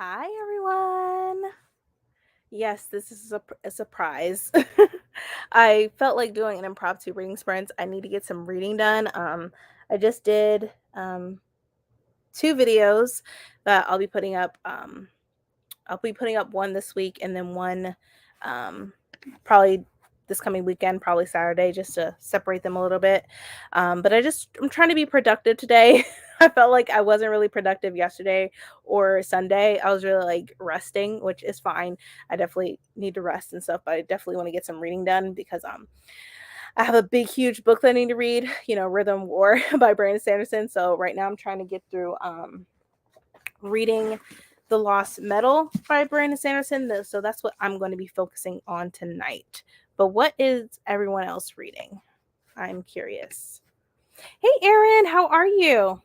Hi, everyone. Yes, this is a surprise. I felt like doing an impromptu reading sprint. I need to get some reading done. I just did two videos that I'll be putting up. I'll be putting up one this week and then one um, probably this coming weekend, probably Saturday, just to separate them a little bit. But I'm trying to be productive today. I felt like I wasn't really productive yesterday or Sunday. I was really like resting, which is fine. I definitely need to rest and stuff, but I definitely want to get some reading done because I have a big, huge book that I need to read, Rhythm War by Brandon Sanderson. So right now I'm trying to get through reading The Lost Metal by Brandon Sanderson. So that's what I'm going to be focusing on tonight. But what is everyone else reading? I'm curious. Hey, Erin, how are you?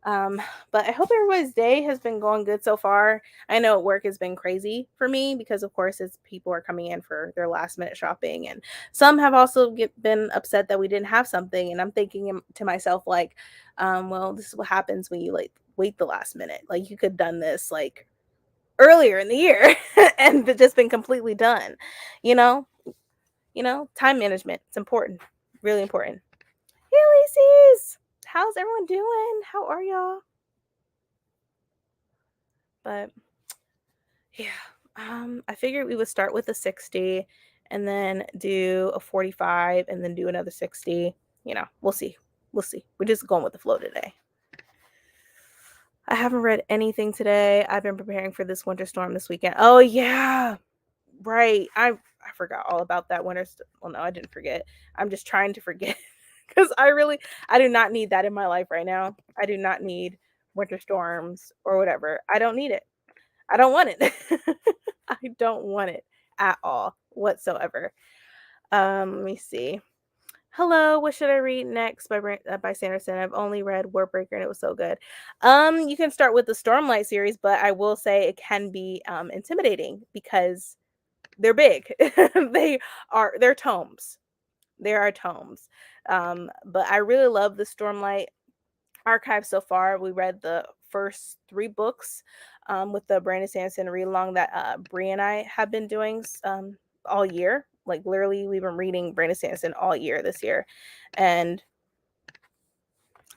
Um, but I hope everybody's day has been going good so far. I know work has been crazy for me because, of course, it's people are coming in for their last minute shopping, and some have also been upset that we didn't have something. And I'm thinking to myself, like, well, this is what happens when you like wait the last minute. Like, you could have done this like earlier in the year and just been completely done. You know, time management. It's important, really important. Hey, Lacey's, how's everyone doing? How are y'all? But yeah, I figured we would start with a 60 and then do a 45 and then do another 60. We'll see. We'll see. We're just going with the flow today. I haven't read anything today. I've been preparing for this winter storm this weekend. Oh yeah, right. I forgot all about that well, no, I didn't forget. I'm just trying to forget because I do not need that in my life right now. I do not need winter storms or whatever. I don't need it. I don't want it. I don't want it at all whatsoever. Let me see. Hello, what should I read next by Sanderson? I've only read Warbreaker and it was so good. You can start with the Stormlight series, but I will say it can be intimidating because they're big. They're tomes. There are tomes. But I really love the Stormlight archive so far. We read the first three books with the Brandon Sanderson read along that Bree and I have been doing all year. Like literally, we've been reading Brandon Sanderson all year this year, and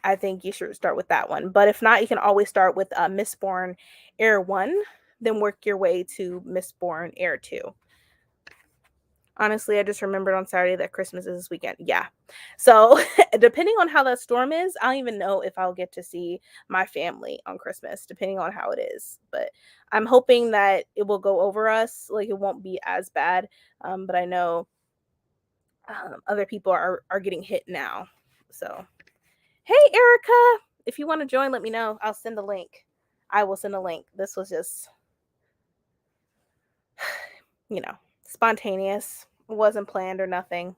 I think you should start with that one. But if not, you can always start with Mistborn Heir 1, then work your way to Mistborn Heir 2. Honestly, I just remembered on Saturday that Christmas is this weekend. Yeah. So, depending on how that storm is, I don't even know if I'll get to see my family on Christmas, depending on how it is. But I'm hoping that it will go over us. Like, it won't be as bad. But I know other people are getting hit now. So, hey, Erica, if you want to join, let me know. I'll send a link. I will send a link. This was just, spontaneous. It wasn't planned or nothing.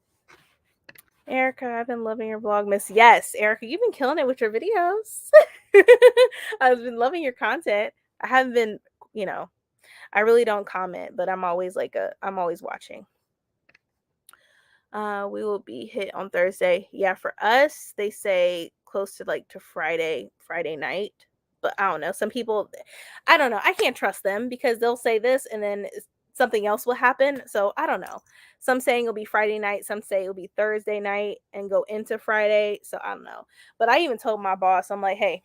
Erica, I've been loving your vlog, Miss. Yes, Erica, you've been killing it with your videos. I've been loving your content. I haven't been, I really don't comment, but I'm always I'm always watching. We will be hit on Thursday. Yeah, for us, they say close to Friday night. But I don't know. Some people, I don't know. I can't trust them because they'll say this and then something else will happen. So I don't know. Some saying it'll be Friday night. Some say it'll be Thursday night and go into Friday. So I don't know. But I even told my boss, I'm like, hey,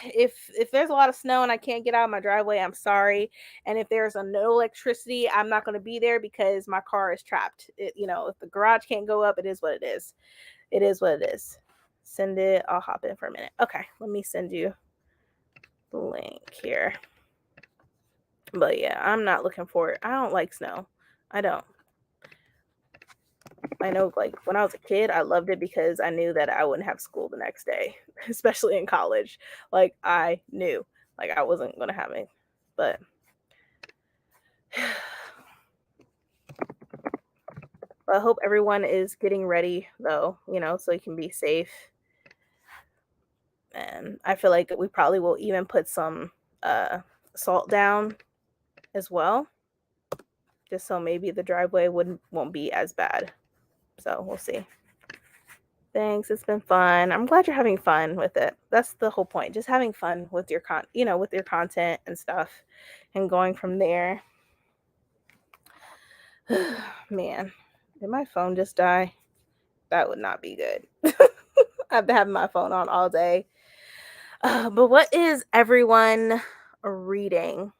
if there's a lot of snow and I can't get out of my driveway, I'm sorry. And if there's no electricity, I'm not going to be there because my car is trapped. If the garage can't go up, it is what it is. It is what it is. Send it. I'll hop in for a minute. Okay, let me send you the link here. But yeah, I'm not looking for it. I don't like snow. I don't. I know, when I was a kid, I loved it because I knew that I wouldn't have school the next day, especially in college. I knew, I wasn't going to have it. But I hope everyone is getting ready, though, so you can be safe. And I feel like we probably will even put some salt down as well, just so maybe the driveway won't be as bad. So we'll see. Thanks. It's been fun. I'm glad you're having fun with it. That's the whole point. Just having fun with your with your content and stuff and going from there. Man, did my phone just die? That would not be good. I've been having my phone on all day. But what is everyone reading?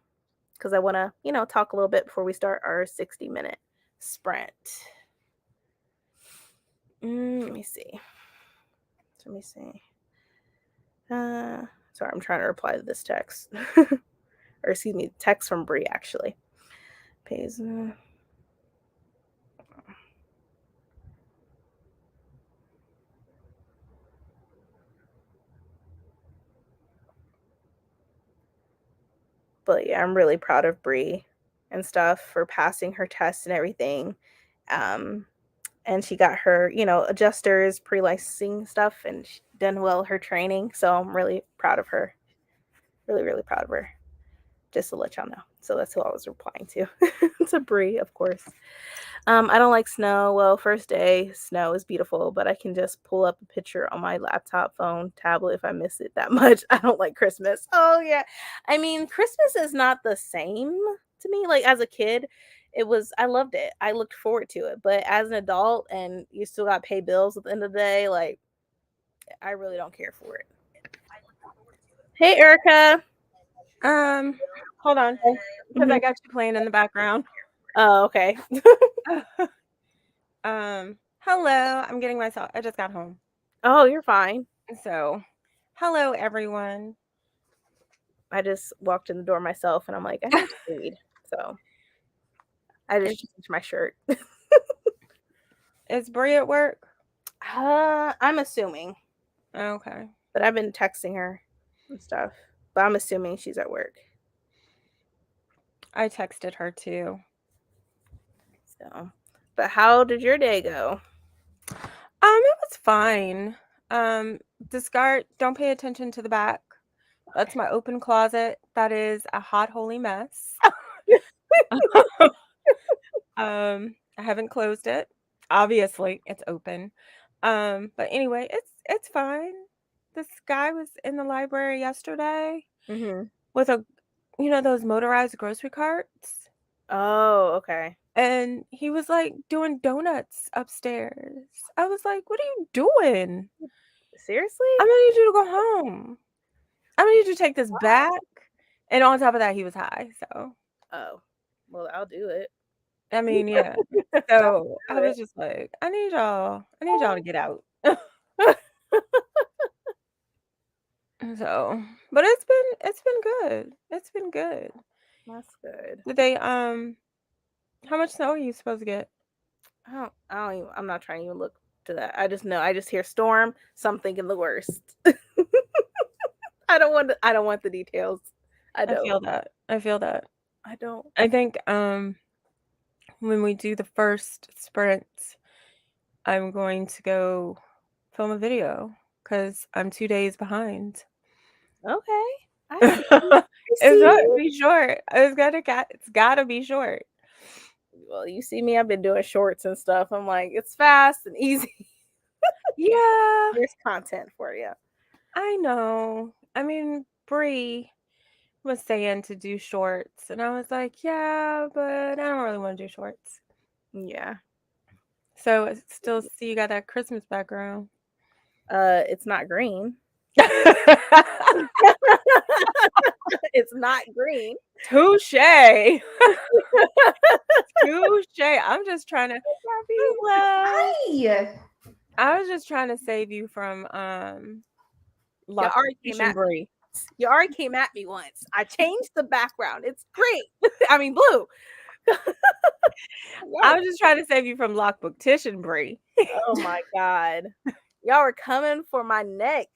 Because I want to, talk a little bit before we start our 60-minute sprint. Let me see. Sorry, I'm trying to reply to this text. Or excuse me, text from Bree, actually. Pays. But yeah, I'm really proud of Bree and stuff for passing her test and everything. And she got her, adjusters, pre-licensing stuff, and she done well her training. So I'm really proud of her. Really, really proud of her. Just to let y'all know. So that's who I was replying to. To Bree, of course. I don't like snow. Well, first day, snow is beautiful, but I can just pull up a picture on my laptop, phone, tablet if I miss it that much. I don't like Christmas. Oh, yeah. I mean, Christmas is not the same to me. Like, as a kid, I loved it. I looked forward to it. But as an adult and you still got to pay bills at the end of the day, like, I really don't care for it. Hey, Erica. Hold on, because I got you playing in the background. Oh, okay. Hello. I'm getting myself. I just got home. Oh, you're fine. So, hello everyone. I just walked in the door myself, and I'm like, I need to read. So I just changed my shirt. Is Brie at work? I'm assuming. Okay. But I've been texting her and stuff. But I'm assuming she's at work. I texted her too. So, but how did your day go? It was fine. Discard. Don't pay attention to the back. That's my open closet. That is a hot holy mess. I haven't closed it. Obviously, it's open. But anyway, it's fine. This guy was in the library yesterday with those motorized grocery carts. Oh, okay. And he was like doing donuts upstairs. I was like, "What are you doing? Seriously? I'm gonna need you to go home. I'm gonna need you to take this back." And on top of that, he was high. So, Oh, well, I'll do it. I mean, yeah. So I was just like, I need y'all to get out. So, but it's been good. It's been good. That's good. Did they how much snow are you supposed to get? I'm not trying to even look to that. I just know. I just hear storm, so I'm thinking the worst. I don't want the details. I feel that. I feel that. I don't. I think when we do the first sprint, I'm going to go film a video because I'm 2 days behind. Okay. I see. It's gotta be short. It's gotta be short. Well, you see me, I've been doing shorts and stuff. I'm like, it's fast and easy. Yeah. There's content for you. I know. I mean, Bree was saying to do shorts, and I was like, yeah, but I don't really want to do shorts. Yeah. So I still see you got that Christmas background. It's not green. It's not green. Touche. Touche. I'm just trying to. Hi. I was just trying to save you from You already came at me once. I changed the background. It's green. I mean blue. I was just trying to save you from lockbook Titian Brie. Oh my god. Y'all were coming for my neck.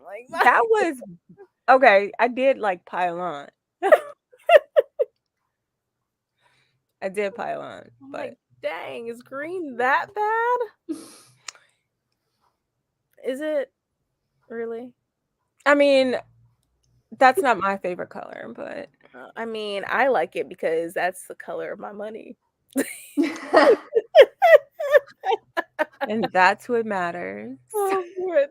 Like that was okay. I did like pile on. I did pile on, but like, dang, is green that bad? Is it really? I mean, that's not my favorite color, but I mean, I like it because that's the color of my money. And that's what matters. Oh, good.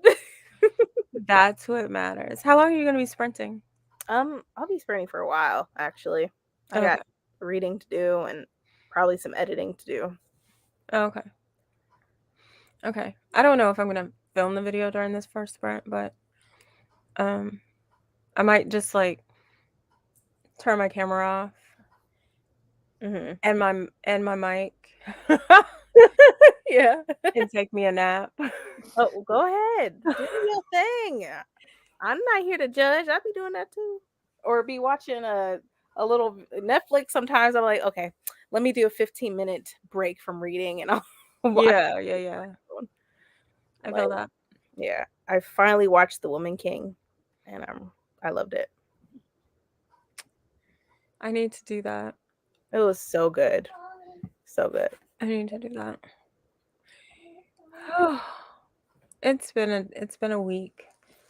That's what matters. How long are you gonna be sprinting? I'll be sprinting for a while, actually. I Okay. got reading to do and probably some editing to do. Okay. Okay. I don't know if I'm gonna film the video during this first sprint, but I might just like turn my camera off Mm-hmm. and my mic Yeah. and take me a nap. Oh, go ahead. Do your thing. I'm not here to judge. I'd be doing that too. Or be watching a little Netflix sometimes. I'm like, okay, let me do a 15-minute break from reading and I'll watch. Yeah. I Like, feel that. yeah. I finally watched The Woman King and I loved it. I need to do that. It was so good. So good. I need to do that. It's been a week.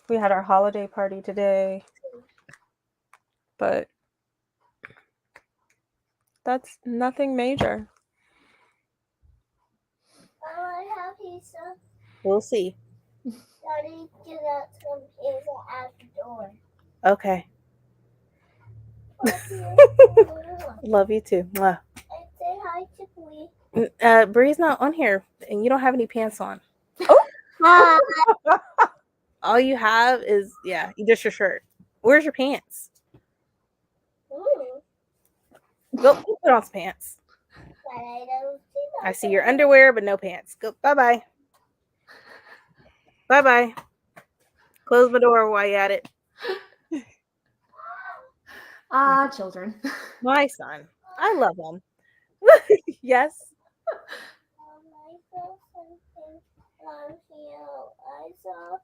We had our holiday party today. But that's nothing major. I have pizza. We'll see. Daddy, get out some pizza at the door. Okay. Love you too. Mwah. And say hi to Bree. Bree's not on here and you don't have any pants on. Hi. All you have is just your shirt. Where's your pants? Go put on some pants. But I don't see them. I see your underwear, but no pants. Go. Bye-bye. Bye-bye. Close my door while you're at it. Children. My son. I love him. Yes. I saw something on here. I saw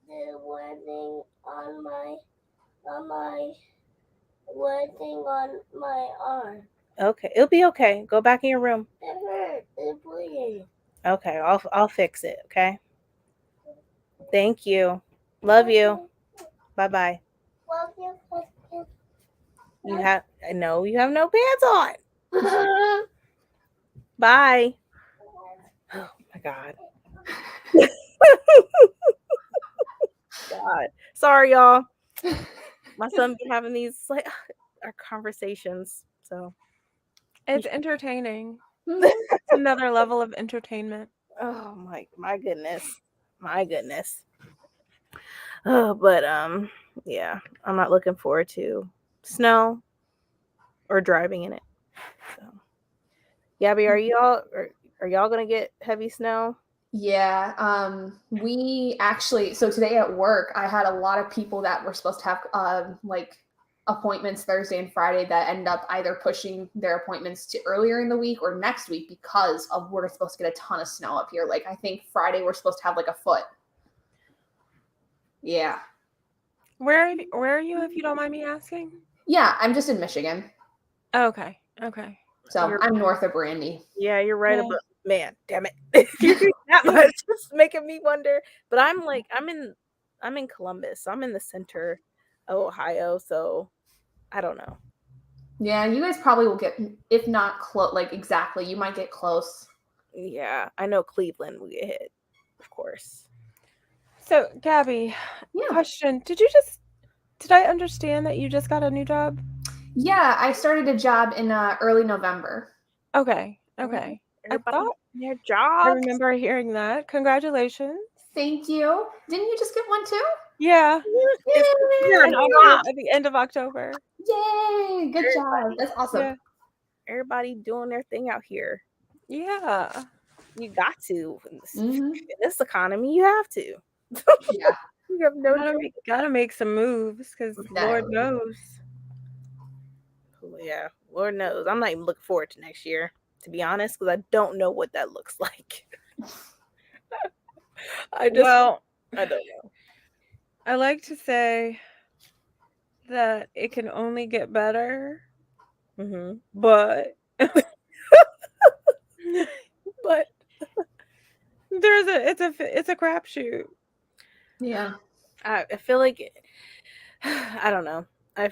the wording on my wording on my arm. Okay. It'll be okay. Go back in your room. It hurt. It bleeding. Okay. I'll fix it. Okay. Thank you. Love you. Bye-bye. Love you. You have no pants on. Bye. Oh my God. God. Sorry, y'all. My son be having these like our conversations. So It's entertaining. It's another level of entertainment. oh my goodness. My goodness. Oh, but yeah, I'm not looking forward to snow or driving in it. So Gabby, are y'all gonna get heavy snow? Yeah, we actually, so today at work, I had a lot of people that were supposed to have like appointments Thursday and Friday that end up either pushing their appointments to earlier in the week or next week because of we're supposed to get a ton of snow up here. Like I think Friday we're supposed to have like a foot. Yeah. Where are you, if you don't mind me asking? Yeah, I'm just in Michigan. Okay. So I'm north of Brandy. Yeah, you're right Yeah. about man, damn it. That much just making me wonder. But I'm in Columbus. I'm in the center of Ohio, so I don't know. Yeah, you guys probably will get, if not close, like exactly, you might get close. Yeah, I know Cleveland will get hit, of course. So, Gabby, question. Did I understand that you just got a new job? Yeah, I started a job in early November. Okay. Everybody I thought their jobs. I remember hearing that. Congratulations. Thank you. Didn't you just get one too? Yeah. At the end of October. Yay! Good job. That's awesome. Yeah. Everybody doing their thing out here. Yeah. You got to. In this economy, you have to. Yeah. You have no gotta make some moves because Lord knows. Yeah, Lord knows. I'm not even looking forward to next year, to be honest, because I don't know what that looks like. I don't know. I like to say that it can only get better, but it's a crapshoot. Yeah, I feel like I don't know. I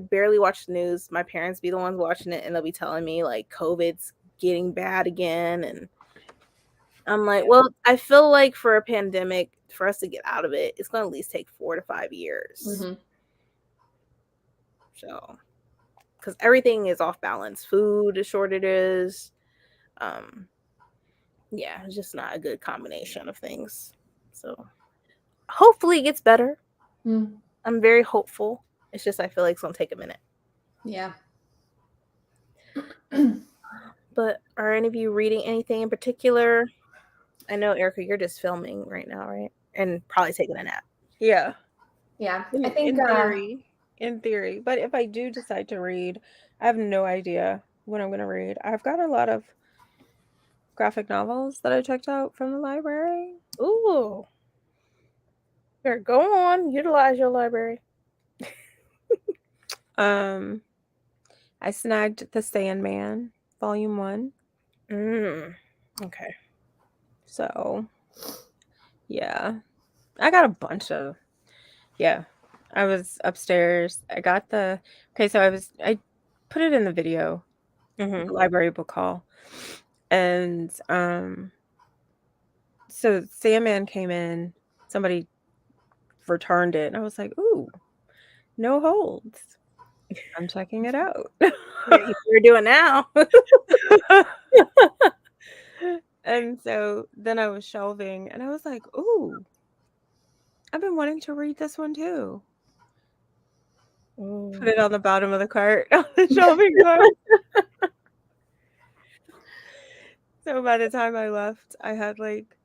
barely watch the news. My parents be the ones watching it, and they'll be telling me like COVID's getting bad again, and I'm like, well, I feel like for a pandemic, for us to get out of it, it's going to at least take 4 to 5 years. Mm-hmm. So, because everything is off balance, food shortages, yeah, it's just not a good combination of things. So, hopefully it gets better. Mm. I'm very hopeful. It's just I feel like it's going to take a minute. Yeah. But are any of you reading anything in particular? I know, Erica, you're just filming right now, right? And probably taking a nap. Yeah. Yeah. In, I think in theory. But if I do decide to read, I have no idea what I'm going to read. I've got a lot of graphic novels that I checked out from the library. Ooh. Here, go on. Utilize your library. I snagged The Sandman, Volume 1. Okay. So, yeah. I got a bunch of, yeah. I was upstairs. I got okay, so I put it in the video, the library book haul. And, so Sandman came in, somebody returned it, and I was like, ooh, no holds. I'm checking it out. You're doing now. And so then I was shelving, and I was like, ooh, I've been wanting to read this one too. Put it on the bottom of the cart, on the shelving cart. So by the time I left, I had like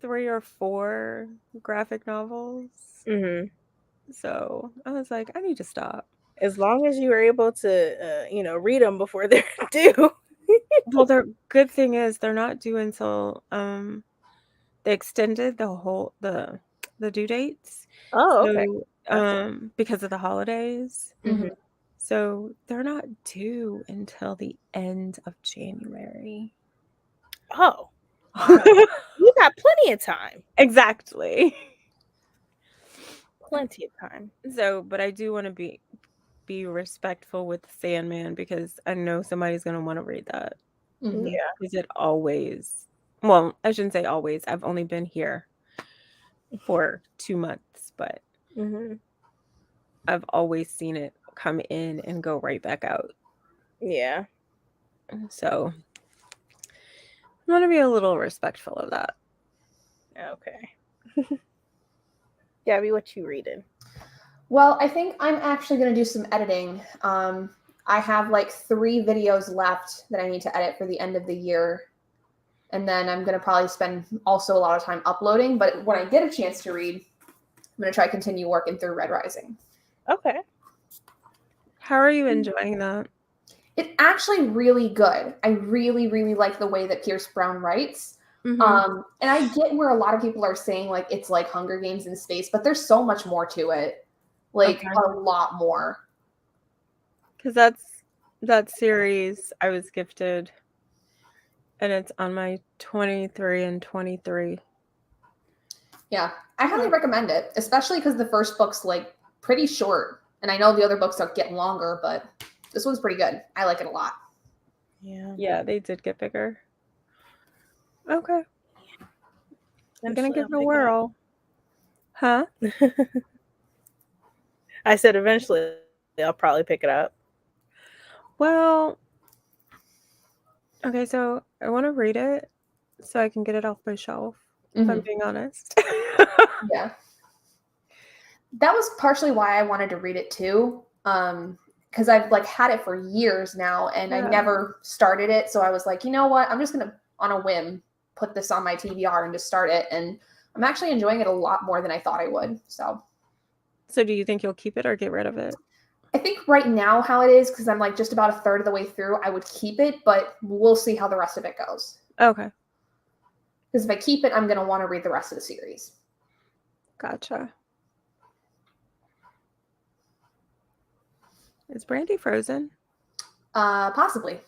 3 or 4 graphic novels. So I was like, I need to stop. As long as you were able to, read them before they're due. Well, the good thing is they're not due until they extended the due dates. Oh, So, okay. because of the holidays. Mhm. So they're not due until the end of January. Oh. You got plenty of time. Exactly. Plenty of time. So, but I do want to be respectful with Sandman because I know somebody's going to want to read that. Mhm. Yeah. Because it always, well, I shouldn't say always. I've only been here for 2 months, but I've always seen it come in and go right back out. Yeah. So I want to be a little respectful of that. Okay. Gabby, what you reading? Well, I think I'm actually going to do some editing. I have like 3 videos left that I need to edit for the end of the year. And then I'm going to probably spend also a lot of time uploading. But when I get a chance to read, I'm going to try to continue working through Red Rising. Okay. How are you enjoying that? It's actually really good. I really, really like the way that Pierce Brown writes. And I get where a lot of people are saying like it's like Hunger Games in space, but there's so much more to it. Like a lot more. Because that series I was gifted, and it's on my 23 and 23. Yeah, I highly recommend it, especially because the first book's like pretty short. And I know the other books are getting longer, but this one's pretty good. I like it a lot. Yeah, they did get bigger. Okay. I'm going to give it a whirl. Huh? I said eventually I'll probably pick it up. Well, okay, so I want to read it so I can get it off my shelf, if I'm being honest. Yeah. That was partially why I wanted to read it too. Because I've like had it for years now and I never started it. So I was like, you know what? I'm just going to, on a whim, put this on my TBR and just start it. And I'm actually enjoying it a lot more than I thought I would. So do you think you'll keep it or get rid of it? I think right now how it is, because I'm like just about a third of the way through, I would keep it, but we'll see how the rest of it goes. Okay. Because if I keep it, I'm going to want to read the rest of the series. Gotcha. Is Brandy frozen? Possibly.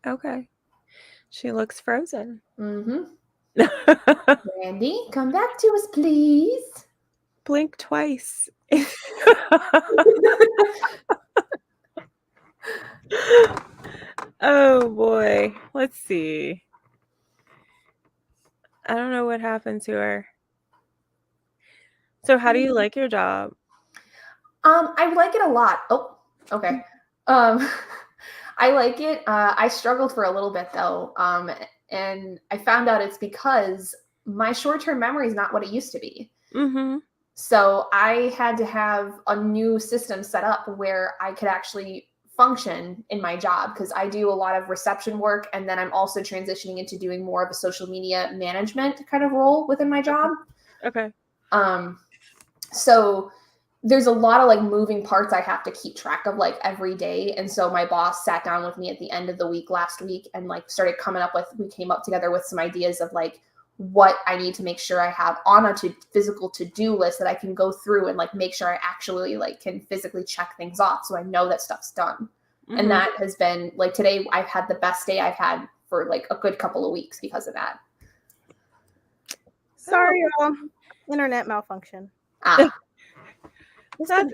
Okay. She looks frozen. Brandy, come back to us, please. Blink twice. Oh boy. Let's see. I don't know what happened to her. So how do you like your job? I like it a lot. Oh, okay. Um, I like it. I struggled for a little bit though, and I found out it's because my short-term memory is not what it used to be. Mm-hmm. So I had to have a new system set up where I could actually function in my job because I do a lot of reception work, and then I'm also transitioning into doing more of a social media management kind of role within my job. Okay. So there's a lot of like moving parts I have to keep track of like every day. And so my boss sat down with me at the end of the week last week and like started coming up with, we came up together with some ideas of like what I need to make sure I have on a physical to-do list that I can go through and like make sure I actually like can physically check things off so I know that stuff's done. Mm-hmm. And that has been like today I've had the best day I've had for like a good couple of weeks because of that. Sorry, y'all. Internet malfunction.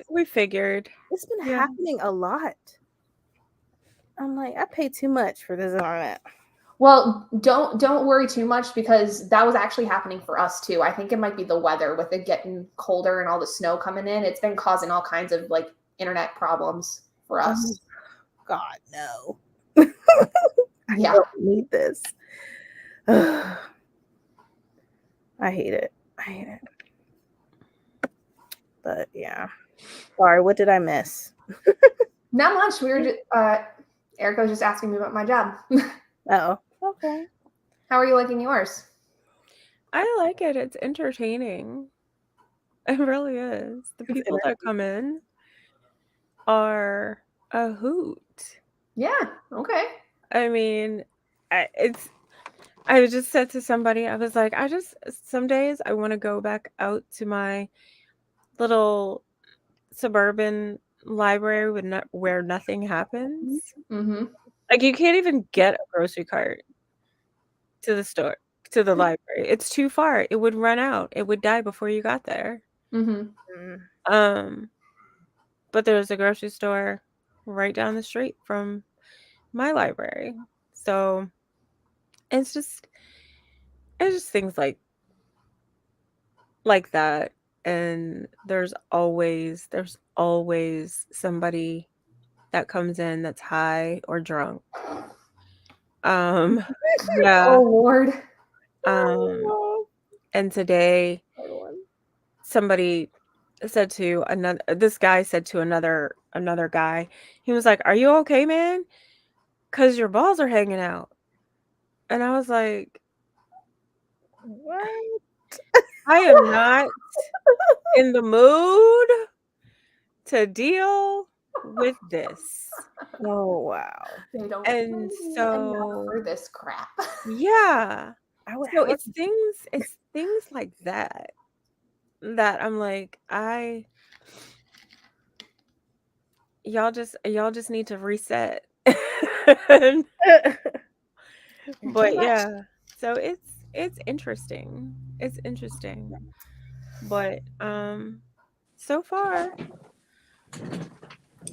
We figured. It's been happening a lot. I'm like, I pay too much for this internet. Well, don't worry too much because that was actually happening for us too. I think it might be the weather with it getting colder and all the snow coming in. It's been causing all kinds of like internet problems for us. God, no. Yeah. I don't need this. I hate it. But yeah. Sorry, what did I miss? Not much. We were just Erica was just asking me about my job. Oh, okay. How are you liking yours? I like it. It's entertaining. It really is. The people that come in are a hoot. Yeah. Okay. I mean, I just said to somebody, I was like, some days I want to go back out to my little suburban library where nothing happens. Mm-hmm. Like you can't even get a grocery cart to the store, to the library. It's too far. It would run out. It would die before you got there. Mm-hmm. But there's a grocery store right down the street from my library. So it's just things like that. And there's always somebody that comes in that's high or drunk. Yeah. Oh Lord. And today somebody said to this guy said to another guy, he was like, "Are you okay, man? 'Cause your balls are hanging out." And I was like, What? I am not in the mood to deal with this. Oh wow. They don't And so for this crap. Yeah. So it's things like that I'm like, y'all just need to reset. But yeah, so it's interesting. It's interesting. But so far.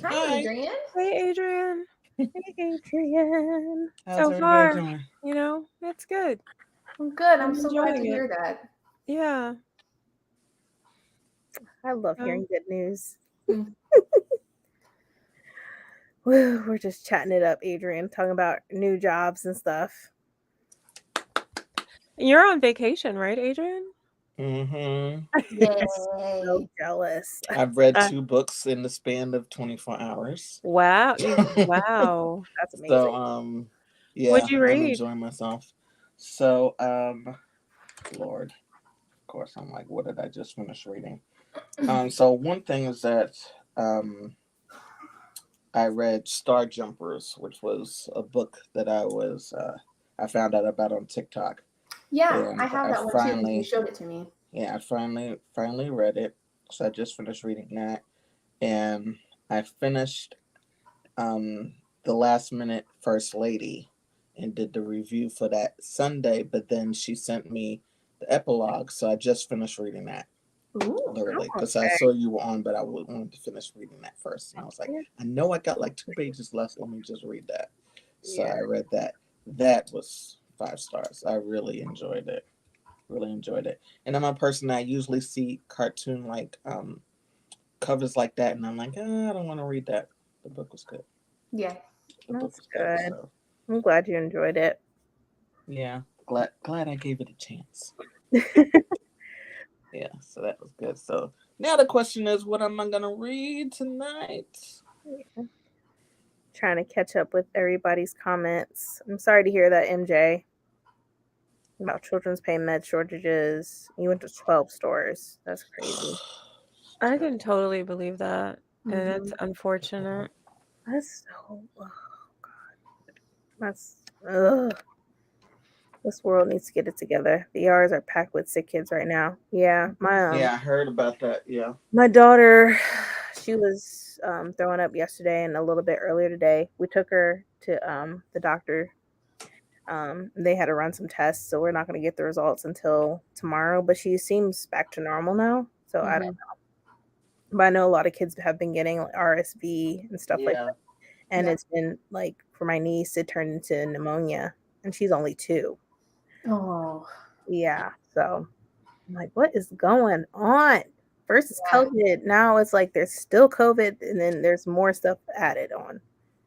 Hi, Adrian. Hey, Adrian. Hey, Adrian. So far, you know, it's good. I'm good. I'm so glad to hear that. Yeah. I love hearing good news. We're just chatting it up, Adrian, talking about new jobs and stuff. You're on vacation, right, Adrian? Mm-hmm. Yay. So jealous. I've read 2 books in the span of 24 hours. Wow. Wow. That's amazing. So, yeah, what'd you read? I'm enjoying myself. So, Lord, of course, I'm like, what did I just finish reading? So one thing is that I read Star Jumpers, which was a book that I found out about on TikTok. Yeah, I have that one too. You showed it to me. Yeah, I finally read it. So I just finished reading that, and I finished the Last Minute First Lady, and did the review for that Sunday. But then she sent me the epilogue, so I just finished reading that. Ooh, literally, because I saw you were on, but I wanted to finish reading that first, and I was like, I know I got like 2 pages left. Let me just read that. So I read that. That was 5 stars. I really enjoyed it. really enjoyed it. And I'm a person that usually see cartoon like covers like that, and I'm like, I don't want to read that. The book was good. Yeah. The book That's was good. good. So I'm glad you enjoyed it. yeah, glad I gave it a chance. Yeah, so that was good. So now the question is, what am I gonna read tonight? Trying to catch up with everybody's comments. I'm sorry to hear that, MJ, about children's pain med shortages. You went to 12 stores. That's crazy. I can totally believe that. And it's Mhm. unfortunate. That's so, oh God. That's, ugh. This world needs to get it together. The ERs are packed with sick kids right now. Yeah, Yeah, I heard about that. Yeah. my daughter, she was throwing up yesterday and a little bit earlier today. We took her to the doctor. They had to run some tests, so we're not going to get the results until tomorrow. But she seems back to normal now, so I don't Mhm. know. But I know a lot of kids have been getting like RSV and stuff like Yeah. that, and Yeah. it's been like for my niece, it turned into pneumonia, and she's only 2. Oh. Yeah, so I'm like, what is going on? First it's Yeah. COVID, now it's like there's still COVID, and then there's more stuff added on.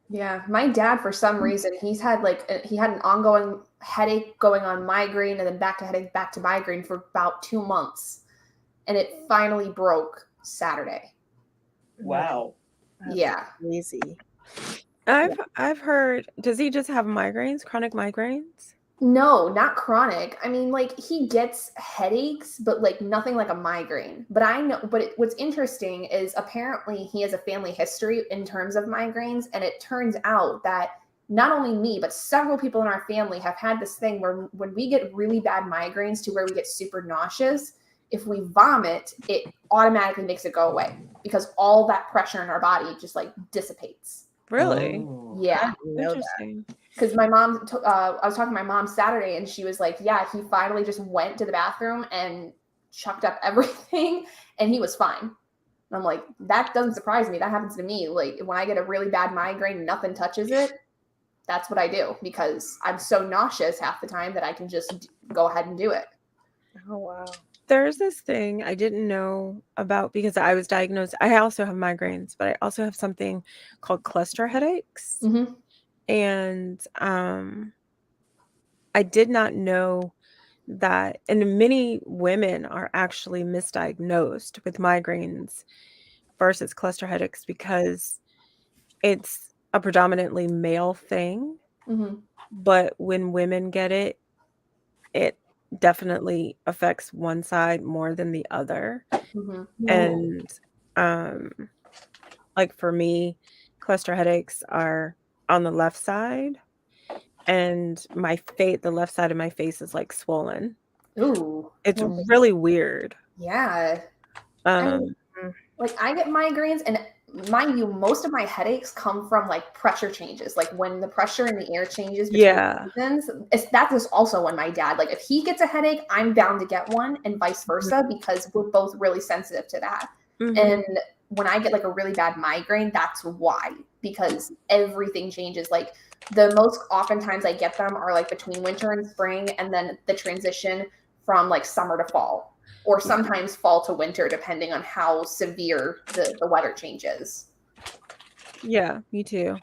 Yeah, my dad, for some reason, he's had he had an ongoing headache going on migraine and then back to headache, back to migraine for about 2 months. And it finally broke Saturday. Wow. That's Yeah. crazy. I've heard, does he just have migraines, chronic migraines? No, not chronic. I mean, like he gets headaches, but like nothing like a migraine. But I know, what's interesting is apparently he has a family history in terms of migraines. And it turns out that not only me, but several people in our family have had this thing where when we get really bad migraines to where we get super nauseous, if we vomit, it automatically makes it go away because all that pressure in our body just like dissipates. Really? Oh. I Yeah. didn't know that. Interesting. Because my mom, I was talking to my mom Saturday, and she was like, "Yeah, he finally just went to the bathroom and chucked up everything, and he was fine." And I'm like, "That doesn't surprise me. That happens to me. Like when I get a really bad migraine, nothing touches it. That's what I do because I'm so nauseous half the time that I can just go ahead and do it." Oh wow. There's this thing I didn't know about because I was diagnosed. I also have migraines, but I also have something called cluster headaches. Mm-hmm. And I did not know that, and many women are actually misdiagnosed with migraines versus cluster headaches because it's a predominantly male thing. Mm-hmm. But when women get it, it definitely affects one side more than the other. Mm-hmm. And like for me, cluster headaches are on the left side, and the left side of my face is like swollen. Ooh. It's really weird. Yeah. I mean, Um, like I get migraines, and mind you, most of my headaches come from like pressure changes, like when the pressure in the air changes between yeah. seasons. That is also when my dad, like if he gets a headache, I'm bound to get one, and vice versa, because we're both really sensitive to that. Mhm. And when I get like a really bad migraine, that's why, because everything changes. Like the most oftentimes I get them are like between winter and spring, and then the transition from like summer to fall, or sometimes fall to winter, depending on how severe the weather changes. Yeah, me too.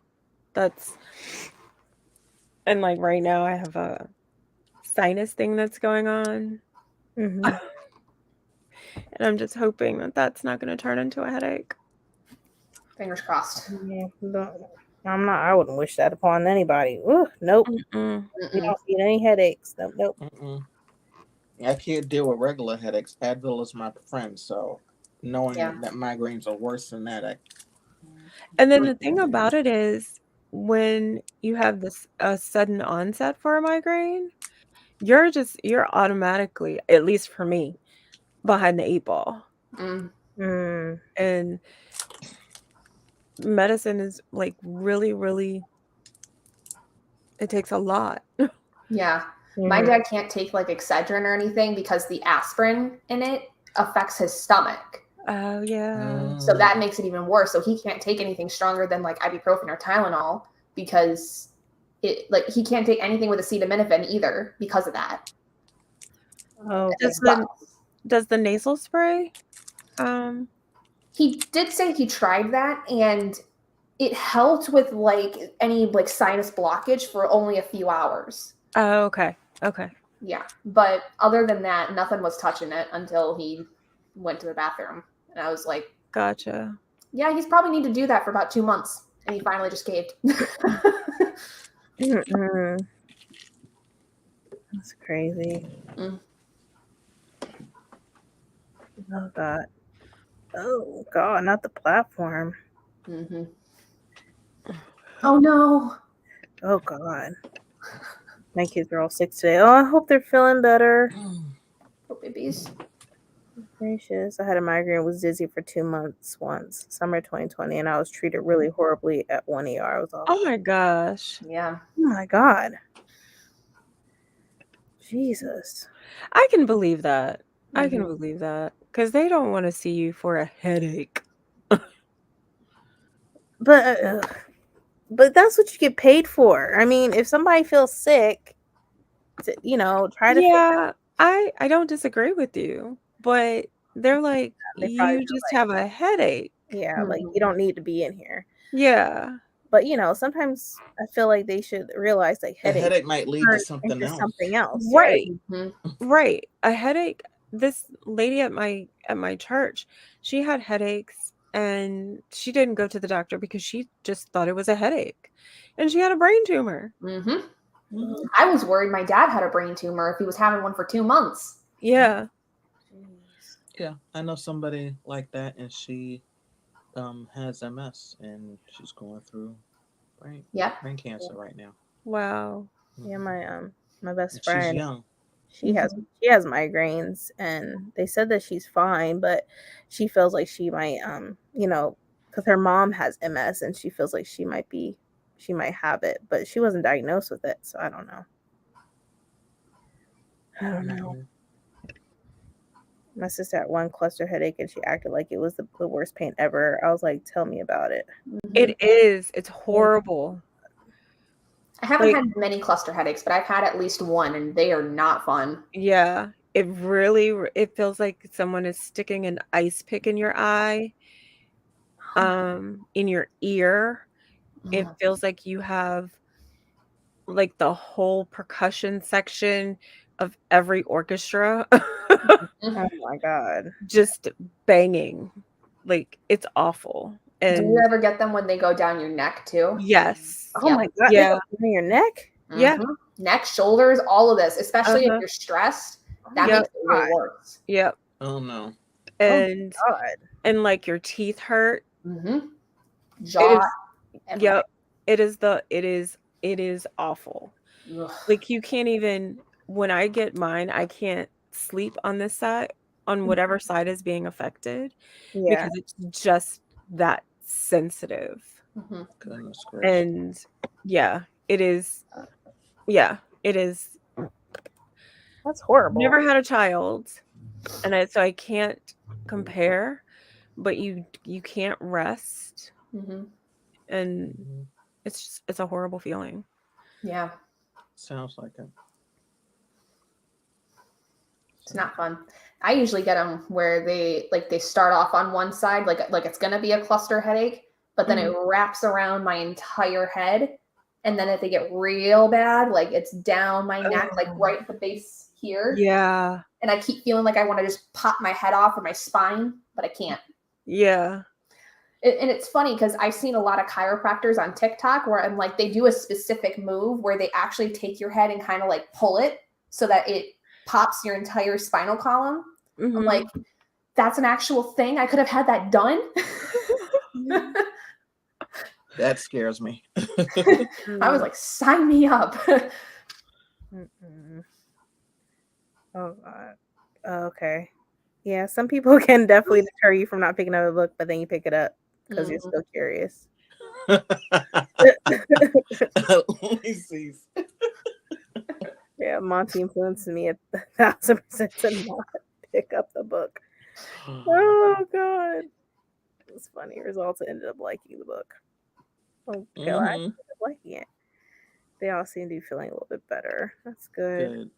And like right now I have a sinus thing that's going on. Mm-hmm. And I'm just hoping that that's not going to turn into a headache. Fingers crossed. Yeah, I wouldn't wish that upon anybody. Ooh, nope. Mm-mm. You don't need any headaches. Nope. Mm-mm. I can't deal with regular headaches. Advil is my friend, so knowing Yeah. that migraines are worse than that, And then the thing about it is when you have a sudden onset for a migraine, you're automatically, at least for me, behind the 8 ball. Mm. And medicine is like really, really, it takes a lot. Yeah. My dad can't take like Excedrin or anything because the aspirin in it affects his stomach. Oh yeah. So that makes it even worse. So he can't take anything stronger than like ibuprofen or Tylenol because he can't take anything with acetaminophen either because of that. Oh, Does But the nasal spray? he did say he tried that, and it helped with like any like sinus blockage for only a few hours. Oh, okay. Okay. Yeah, but other than that, nothing was touching it until he went to the bathroom, and I was like, Gotcha. "Yeah, he's probably need to do that for about 2 months," and he finally just caved. mm-mm. That's crazy. Mm. Oh God. Oh God, not the platform. Mm-hmm. Oh no! Oh God. My kids are all sick today. Oh, I hope they're feeling better. Poor babies. Gracious. I had a migraine, was dizzy for 2 months once, summer 2020, and I was treated really horribly at one ER. I was all, Oh my gosh. Yeah. oh my God. Jesus. I can believe that. I can Mhm. believe that. Because they don't want to see you for a headache. But that's what you get paid for. I mean, if somebody feels sick, try to fix Yeah, I don't disagree with you, but they're like, it. They probably you just have a headache. feel like, yeah, like Mhm. you don't need to be in here. Yeah. But sometimes I feel like they should realize like A headache headache might lead to turn something into else. something else. Right. Mhm. Right. A headache. This lady at my church, she had headaches and she didn't go to the doctor because she just thought it was a headache. And she had a brain tumor. Mhm. Mhm. I was worried my dad had a brain tumor if he was having one for 2 months. Yeah. Jeez. Yeah, I know somebody like that, and she has MS, and she's going through Yep. brain cancer right now. Wow. Yeah, Mhm. my best And she's friend, young. she has Mhm. she has migraines, and they said that she's fine, but she feels like she might because her mom has MS, and she feels like she might have it, but she wasn't diagnosed with it, so I don't know. I don't know. Mhm. My sister had one cluster headache, and she acted like it was the worst pain ever. I was like, tell me about it. Mhm. It is. It's horrible. I haven't Like, had many cluster headaches, but I've had at least one, and they are not fun. yeah, it feels like someone is sticking an ice pick in your eye, in your ear. It Ugh. feels like you have like the whole percussion section of every orchestra Oh my God. just banging. Like it's awful. Do you And ever get them when they go down your neck too? yes. Oh Yep. my God. They Yeah. go in your neck? Yeah. Mhm. Neck, shoulders, all of this, especially if Uh-huh. you're stressed. Oh That my Yep. makes it way God. worse. Yep. Oh no. Oh And God. like your teeth hurt. Mm-hmm. It Jaw, is everything. yep. It is awful. Ugh. Like you can't even when I get mine, I can't sleep on this side on whatever side is being affected Yeah. because it's just that sensitive. Mhm. Goodness gracious. And yeah, it is yeah, it is. That's horrible. Never had a child and so I can't compare, but you can't rest Mhm. and Mhm. it's a horrible feeling. Yeah, Sounds like it. it's not fun. I usually get them where they start off on one side, like it's gonna be a cluster headache, but then it wraps around my entire head, and then if they get real bad, like it's down my neck, like right at the base here, Yeah. and I keep feeling like I want to just pop my head off or my spine, but I can't. Yeah. And it's funny because I've seen a lot of chiropractors on TikTok where I'm like, they do a specific move where they actually take your head and kind of like pull it so that it pops your entire spinal column. I'm Mhm. like, that's an actual thing. I could have had that done. That scares me. I was like, sign me up. Mm-mm. Oh God. Okay. Yeah, some people can definitely deter you from not picking up a book, but then you pick it up because you're Mhm. still curious. Let me see. Yeah, Monty influenced me 1,000% to not pick up the book. Oh God. It's funny. Results ended up liking the book. Okay, well, I ended Mhm. up liking it. They all seem to be feeling a little bit better. That's good. Good.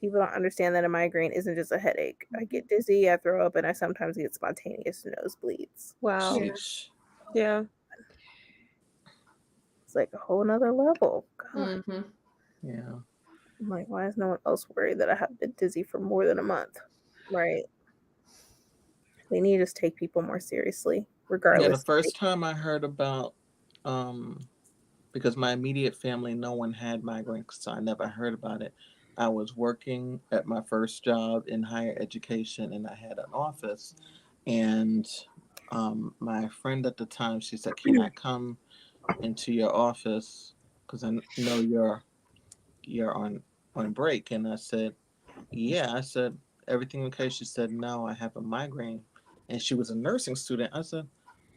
People don't understand that a migraine isn't just a headache. I get dizzy, I throw up, and I sometimes get spontaneous nosebleeds. Wow. Sheesh. Yeah. It's like a whole nother level. God. Mm-hmm. Yeah. I'm like, why is no one else worried that I have been dizzy for more than a month? Right. They need to just take people more seriously, Yeah, regardless. the first time I heard about, because my immediate family, no one had migraines, so I never heard about it. I was working at my first job in higher education, and I had an office. And my friend at the time, she said, "Can I come into your office? Because I know you're on break." And I said, "Yeah." I said, "Everything okay?" She said, "No, I have a migraine." And she was a nursing student. I said,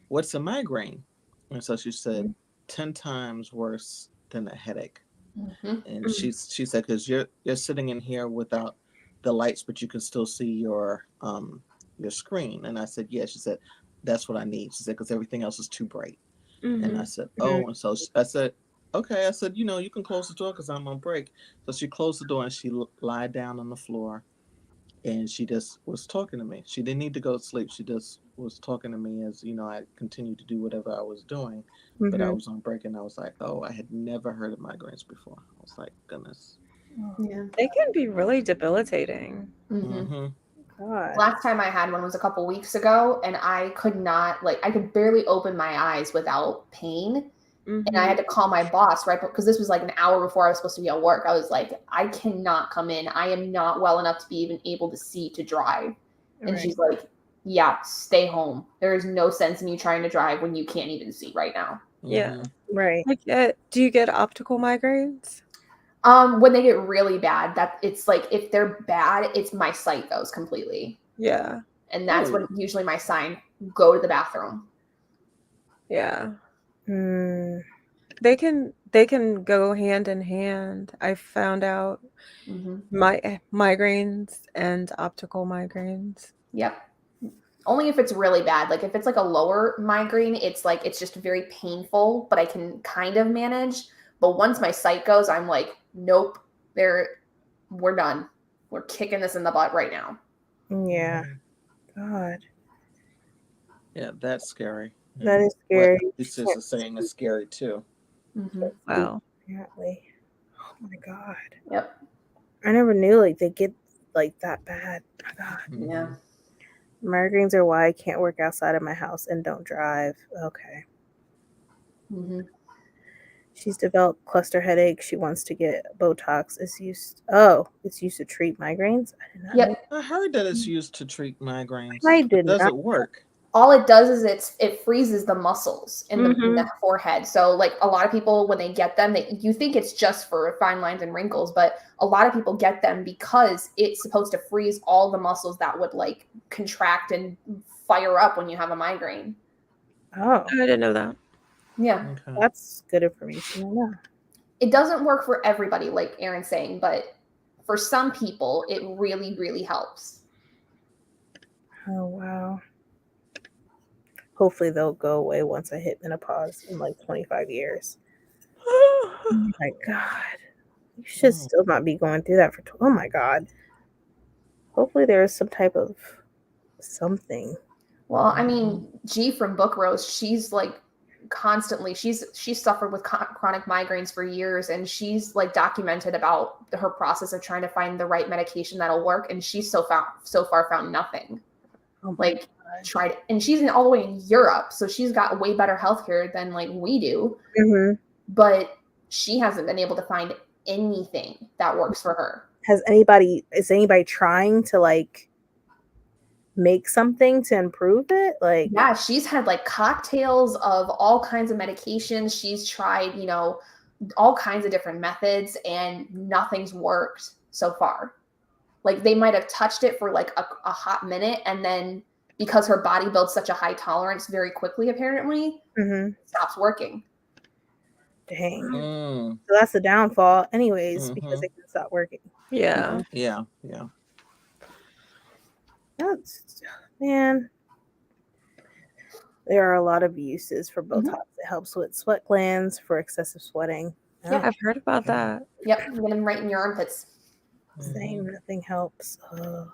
"What's a migraine?" And so she said, 10 times worse than a headache. Mm-hmm. And she said, because you're sitting in here without the lights, but you can still see your screen. And I said, yeah. She said, that's what I need. She said, because everything else is too bright. And I said, oh. And so I said, okay. I said, you can close the door because I'm on break. So she closed the door and she lied down on the floor, and she just was talking to me. She didn't need to go to sleep. She just was talking to me as I continued to do whatever I was doing. But I was on break, and I was like, oh, I had never heard of migraines before. I was like, goodness. Yeah. They can be really debilitating. Mm-hmm. God. Last time I had one was a couple weeks ago, and I could not, I could barely open my eyes without pain. And I had to call my boss, right? Because this was like an hour before I was supposed to be at work. I was like, I cannot come in. I am not well enough to be even able to see to drive. And Right. she's like, yeah, stay home. There is no sense in you trying to drive when you can't even see right now. Yeah. Right. Do you get optical migraines? When they get really bad, that it's like if they're bad, it's my sight goes completely. Yeah. And that's when usually my sign, go to the bathroom. Yeah. Mm. They can go hand in hand. I found out my migraines and optical migraines. Yep. Only if it's really bad. Like if it's like a lower migraine, it's just very painful, but I can kind of manage. But once my sight goes, I'm like, nope, we're done. We're kicking this in the butt right now. Yeah. God. Yeah, that's scary. That is scary. What this is saying is scary too. Wow. Apparently. Oh my God. Yep. I never knew they get that bad. Oh my God. Yeah. Migraines are why I can't work outside of my house and don't drive. Okay. She's developed cluster headache. She wants to get Botox. It's used to treat migraines. I did not know. I heard that it's used to treat migraines. I did Does not. it work? All it does is it freezes the muscles in the Mhm. forehead. So like a lot of people, when they get them, you think it's just for fine lines and wrinkles, but a lot of people get them because it's supposed to freeze all the muscles that would contract and fire up when you have a migraine. Oh, I didn't know that. Yeah. Okay. that's good information. I know. It doesn't work for everybody, like Erin's saying, but for some people, it really, really helps. Oh, wow. Hopefully they'll go away once I hit menopause in 25 years. Oh my God. You should still not be going through that oh my God. Hopefully there is some type of something. Well, I mean, G from Book Rose, she's constantly, she's suffered with chronic migraines for years, and she's documented about her process of trying to find the right medication that'll work, and she's so far found nothing. Oh my God. Tried, and she's all the way in Europe, so she's got way better healthcare than we do. But she hasn't been able to find anything that works for her. Is anybody trying to make something to improve it? Yeah, she's had cocktails of all kinds of medications. She's tried, all kinds of different methods, and nothing's worked so far. They might have touched it for a hot minute, and then because her body builds such a high tolerance very quickly, apparently, it stops working. Dang. So that's the downfall anyways, because it can stop working. Yeah. Yeah. Man. There are a lot of uses for Botox. It helps with sweat glands for excessive sweating. Yeah, I've heard about that. Yep, get them right in your armpits. Same, nothing helps. Ugh.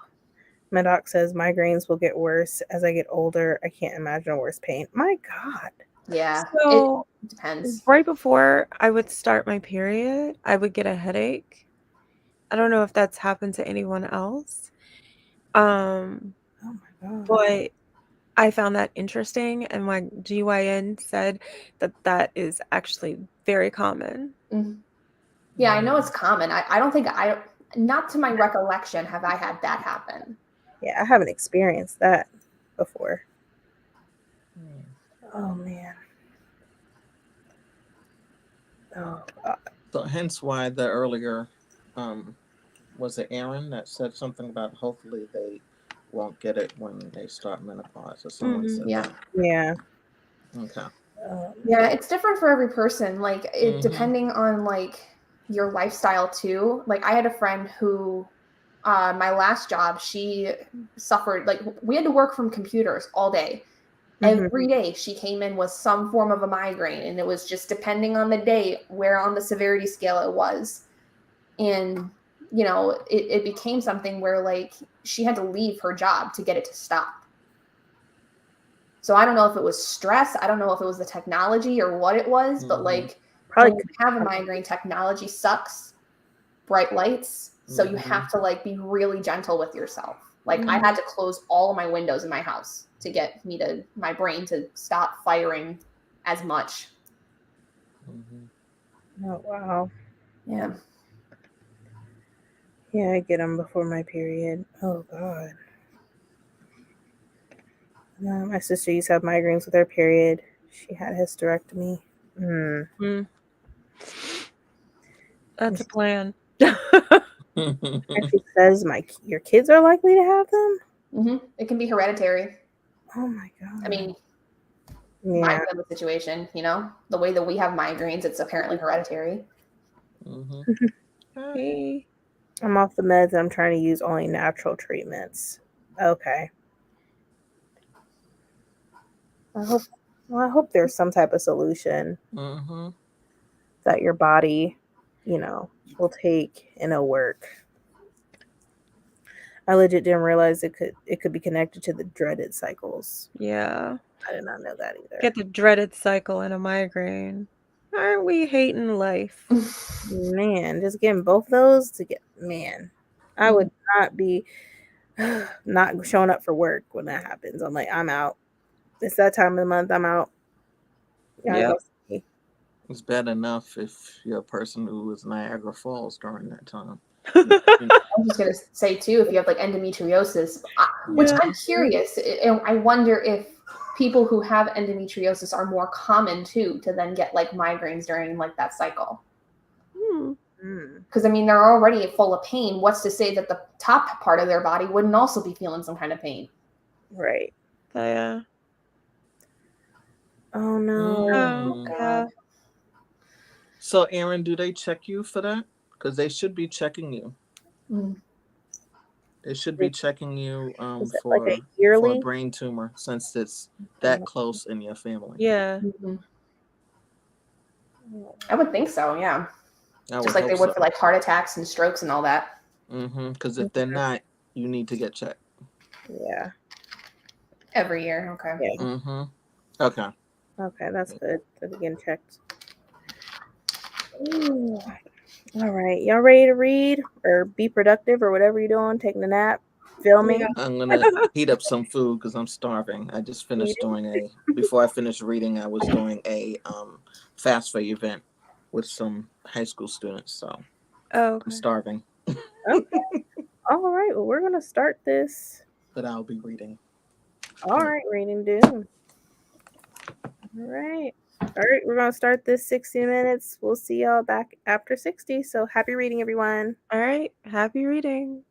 My doc says migraines will get worse as I get older. I can't imagine a worse pain. My God. Yeah, So it depends. right before I would start my period, I would get a headache. I don't know if that's happened to anyone else. Um, Oh my God. but I found that interesting, and my GYN said that that is actually very common. Yeah, I know it's common. I don't think not to my recollection, have I had that happen. Yeah, I haven't experienced that before. Hmm. Oh man. Oh God. So hence why the earlier, was it Aaron that said something about hopefully they won't get it when they start menopause, or someone said Yeah. that. Yeah. Okay. Yeah, it's different for every person. Like it Mhm. depending on like your lifestyle too. Like I had a friend who my last job, she suffered like we had to work from computers all day. Mhm. Every day she came in with some form of a migraine, and it was just depending on the day where on the severity scale it was. And it became something where like she had to leave her job to get it to stop. So I don't know if it was stress, I don't know if it was the technology or what it was, but like Probably when you have a migraine, technology sucks bright lights, so you have to like be really gentle with yourself. Like I had to close all of my windows in my house to get my brain to stop firing as much. Mhm. Oh wow. Yeah. Yeah, I get them before my period. Oh God. My sister used to have migraines with her period. She had hysterectomy. Mm. That's a plan. And she says your kids are likely to have them. It can be hereditary. Oh my God. I mean, my Yeah. family situation, the way that we have migraines, it's apparently hereditary. Hey. I'm off the meds and I'm trying to use only natural treatments. Okay. I hope there's some type of solution that your body, will take and it'll work. I legit didn't realize it could be connected to the dreaded cycles. Yeah. I did not know that either. Get the dreaded cycle and a migraine. Aren't we hating life? Man, just getting both those I would not be not showing up for work when that happens. I'm like, I'm out. It's that time of the month. I'm out. Yeah. It's bad enough if you're a person who was Niagara Falls during that time. I was just going to say, too, if you have like endometriosis, which I'm curious, and I wonder if people who have endometriosis are more common, too, to then get like migraines during like that cycle. Because I mean, they're already full of pain. What's to say that the top part of their body wouldn't also be feeling some kind of pain? Right. Yeah. Oh no. Oh, God. So, Aaron, do they check you for that? Because they should be checking you. They should be checking you Is it for like a a yearly? brain tumor, since it's that close in your family. Yeah. I would think so, yeah. I Just would like hope they would so. for like heart attacks and strokes and all that. Because if they're not, you need to get checked. Yeah. Every year, okay. Yeah. Okay. Okay, that's good. So we getting checked. Ooh. All right. Y'all ready to read or be productive or whatever you're doing? Taking a nap, filming. Yeah. I'm gonna heat up some food because I'm starving. I just finished before I finished reading, I was doing a FAFSA event with some high school students, so Oh, I'm starving. Okay. All right. Well, we're gonna start this. But I'll be reading. All right, reading Doom. All right. All right, we're gonna start this 60 minutes. We'll see y'all back after 60. So happy reading, everyone. all right. Happy reading.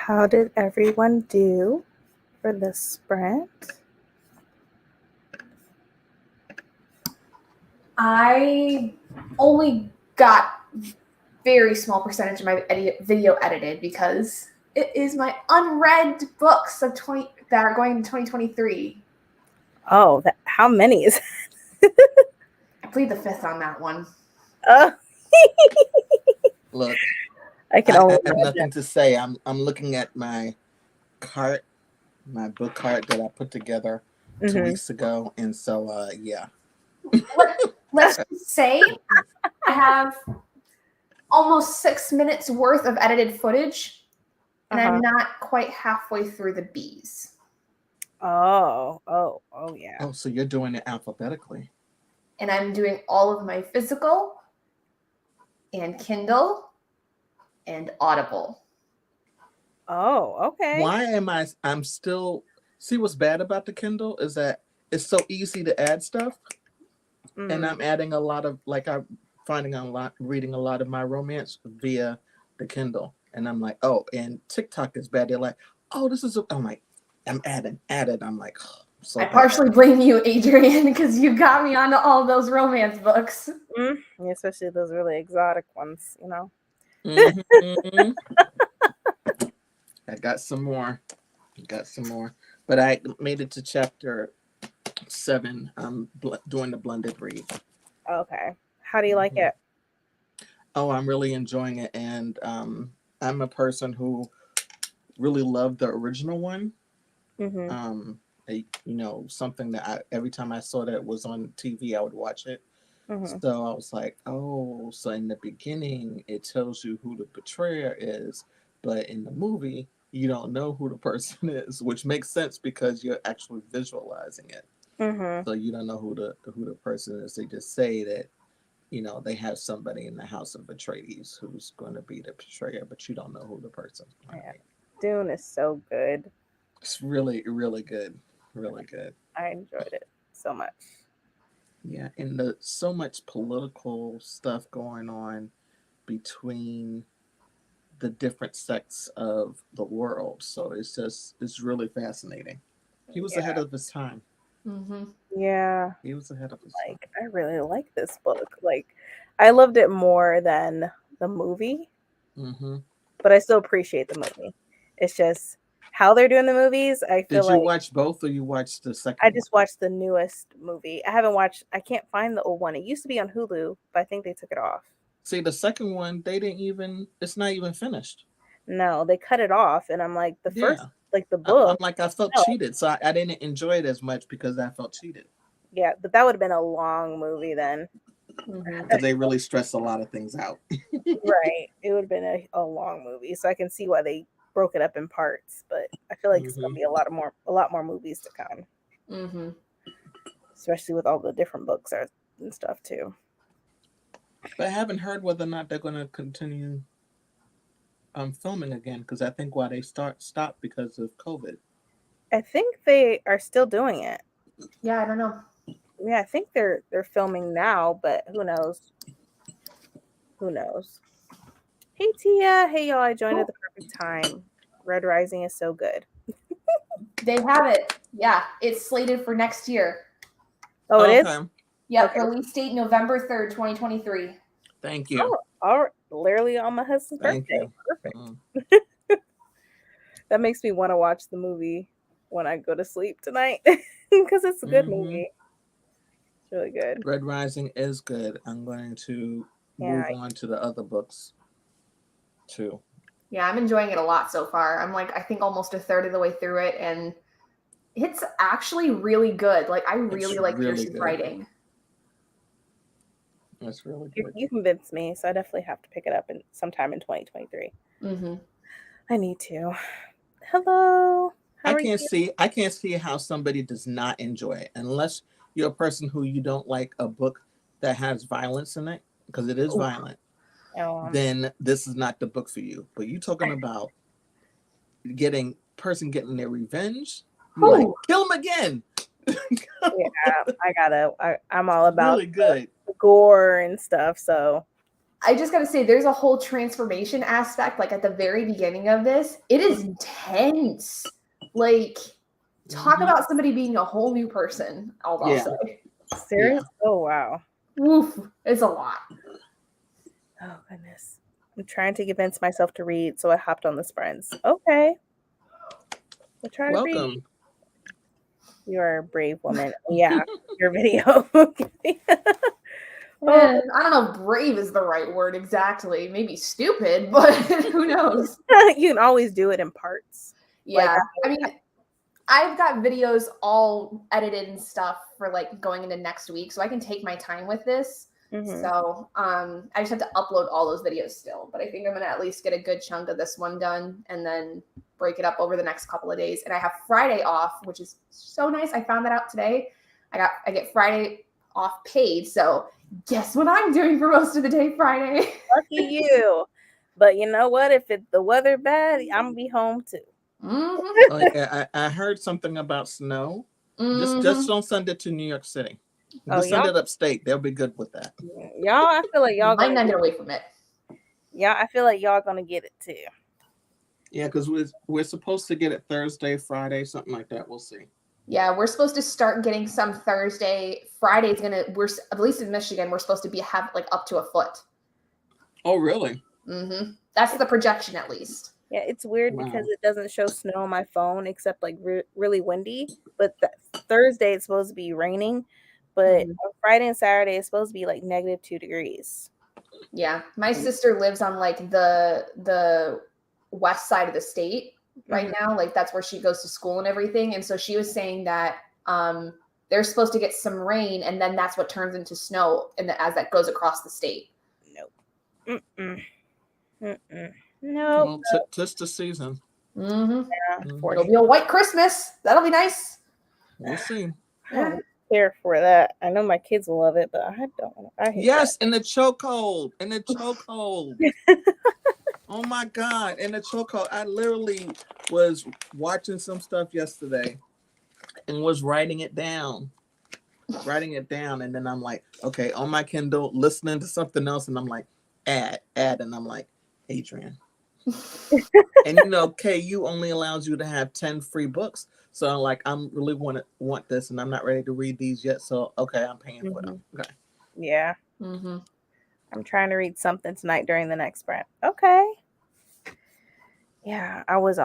how did everyone do for this sprint? I only got very small percentage of my video edited because it is my unread books of that are going in 2023. Oh, how many is I plead the fifth on that one. Oh, Look, I can I only have imagine. nothing to say. I'm looking at my cart, my book cart that I put together 2 weeks ago, and so yeah. Let's just say I have almost 6 minutes worth of edited footage, and I'm not quite halfway through the B's. Oh, yeah. Oh, so you're doing it alphabetically. And I'm doing all of my physical and Kindle and Audible. Oh, okay. Why am I'm still, see what's bad about the Kindle is that it's so easy to add stuff. And I'm adding a lot of, like, I'm reading a lot of my romance via the Kindle. And I'm like, oh, and TikTok is bad. They're like, oh, I'm like, I'm added. I'm like, oh, so I bad. partially blame you, Adrian, because you got me onto all those romance books. Yeah, especially those really exotic ones, you know. Mm-hmm. I got some more. But I made it to chapter 7. I'm doing the blended read. Okay. How do you like it? Oh, I'm really enjoying it. And I'm a person who really loved the original one. Something that every time I saw that it was on TV, I would watch it. So I was like, oh, so in the beginning, it tells you who the betrayer is. But in the movie, you don't know who the person is, which makes sense because you're actually visualizing it. So you don't know who the person is. They just say that, they have somebody in the house of Atreides who's going to be the betrayer, but you don't know who the person's going to be. Dune is so good. It's really, really good. Really good. I enjoyed it so much. Yeah, and so much political stuff going on between the different sects of the world. So it's really fascinating. He was ahead of his time. Yeah. He was ahead of his time. I really like this book. Like, I loved it more than the movie, but I still appreciate the movie. It's just how they're doing the movies. I feel Did you watch both, or you watched the second I just watched the newest movie. I can't find the old one. It used to be on Hulu, but I think they took it off. See, the second one, it's not even finished. No, they cut it off, and I'm like, first, like the book. I'm like, I felt cheated, so I didn't enjoy it as much because I felt cheated. Yeah, but that would have been a long movie then. Because they really stress a lot of things out. Right. It would have been a long movie, so I can see why they broke it up in parts, but I feel like it's gonna be a lot more movies to come. Especially with all the different books and stuff too. But I haven't heard whether or not they're gonna continue filming again, because I think why they stopped because of COVID. I think they are still doing it. Yeah, I don't know. Yeah, I think they're filming now, but who knows? Who knows? Hey Tia, hey y'all, I joined at the perfect time. Red Rising is so good. They have it. Yeah, it's slated for next year. Oh, it is? Yep, release date November 3rd, 2023. Thank you. Oh, all right. Literally on my husband's birthday. Perfect. That makes me want to watch the movie when I go to sleep tonight because it's a good movie. It's really good. Red Rising is good. I'm going to move on to the other books too. Yeah, I'm enjoying it a lot so far. I'm like, I think almost a third of the way through it, and it's actually really good. Like, I really like Pierce's writing. That's really good. You convinced me, so I definitely have to pick it up sometime in 2023. I need to. Hello. I can't see how somebody does not enjoy it unless you're a person who you don't like a book that has violence in it, because it is violent. Then this is not the book for you. But you talking about getting their revenge? You're like, kill him again. Yeah, I'm all about really good. the gore and stuff. So I just got to say, there's a whole transformation aspect. Like at the very beginning of this, it is intense. Like, talk about somebody being a whole new person. I'll say. Serious? Oh wow. Woof, it's a lot. Oh goodness. I'm trying to convince myself to read, so I hopped on the sprints. Okay. We'll try to read. Welcome. You are a brave woman. Yeah, your video. I don't know if brave is the right word exactly. Maybe stupid, but who knows? You can always do it in parts. Yeah. I mean, I've got videos all edited and stuff for like going into next week, so I can take my time with this. So I just have to upload all those videos still, but I think I'm gonna at least get a good chunk of this one done and then break it up over the next couple of days. And I have Friday off, which is so nice. I found that out today. I get Friday off paid, so guess what I'm doing for most of the day Friday? Lucky you. But you know what? If the weather bad, I'm gonna be home too. Oh, yeah, I heard something about snow. Just don't send it to New York City. Just send it upstate. They'll be good with that. Y'all, I feel like y'all might not get away from it. Yeah, I feel like y'all gonna get it too. Yeah, because we're supposed to get it Thursday, Friday, something like that. We'll see. Yeah, we're supposed to start getting some Thursday. Friday's we're at least in Michigan, we're supposed to have like up to a foot. Oh, really? That's the projection, at least. Yeah, it's weird because it doesn't show snow on my phone except like really windy. But Thursday it's supposed to be raining, but on Friday and Saturday it's supposed to be like -2 degrees. Yeah, my sister lives on like the west side of the state right now. Like that's where she goes to school and everything. And so she was saying that they're supposed to get some rain, and then that's what turns into snow, and as that goes across the state. Nope. No. Well, just the season. Yeah, It'll be a white Christmas. That'll be nice. We'll see. I don't care for that. I know my kids will love it, but I don't. I hate that. In the chokehold. In the chokehold. Oh my God. In the chokehold. I literally was watching some stuff yesterday and was writing it down. And then I'm like, okay, on my Kindle, listening to something else, and I'm like, add, and I'm like, Adrian. And KU only allows you to have 10 free books. So I'm like, I'm really want this, and I'm not ready to read these yet. So okay, I'm paying for them. Okay. Yeah. I'm trying to read something tonight during the next sprint. Okay. Yeah, I was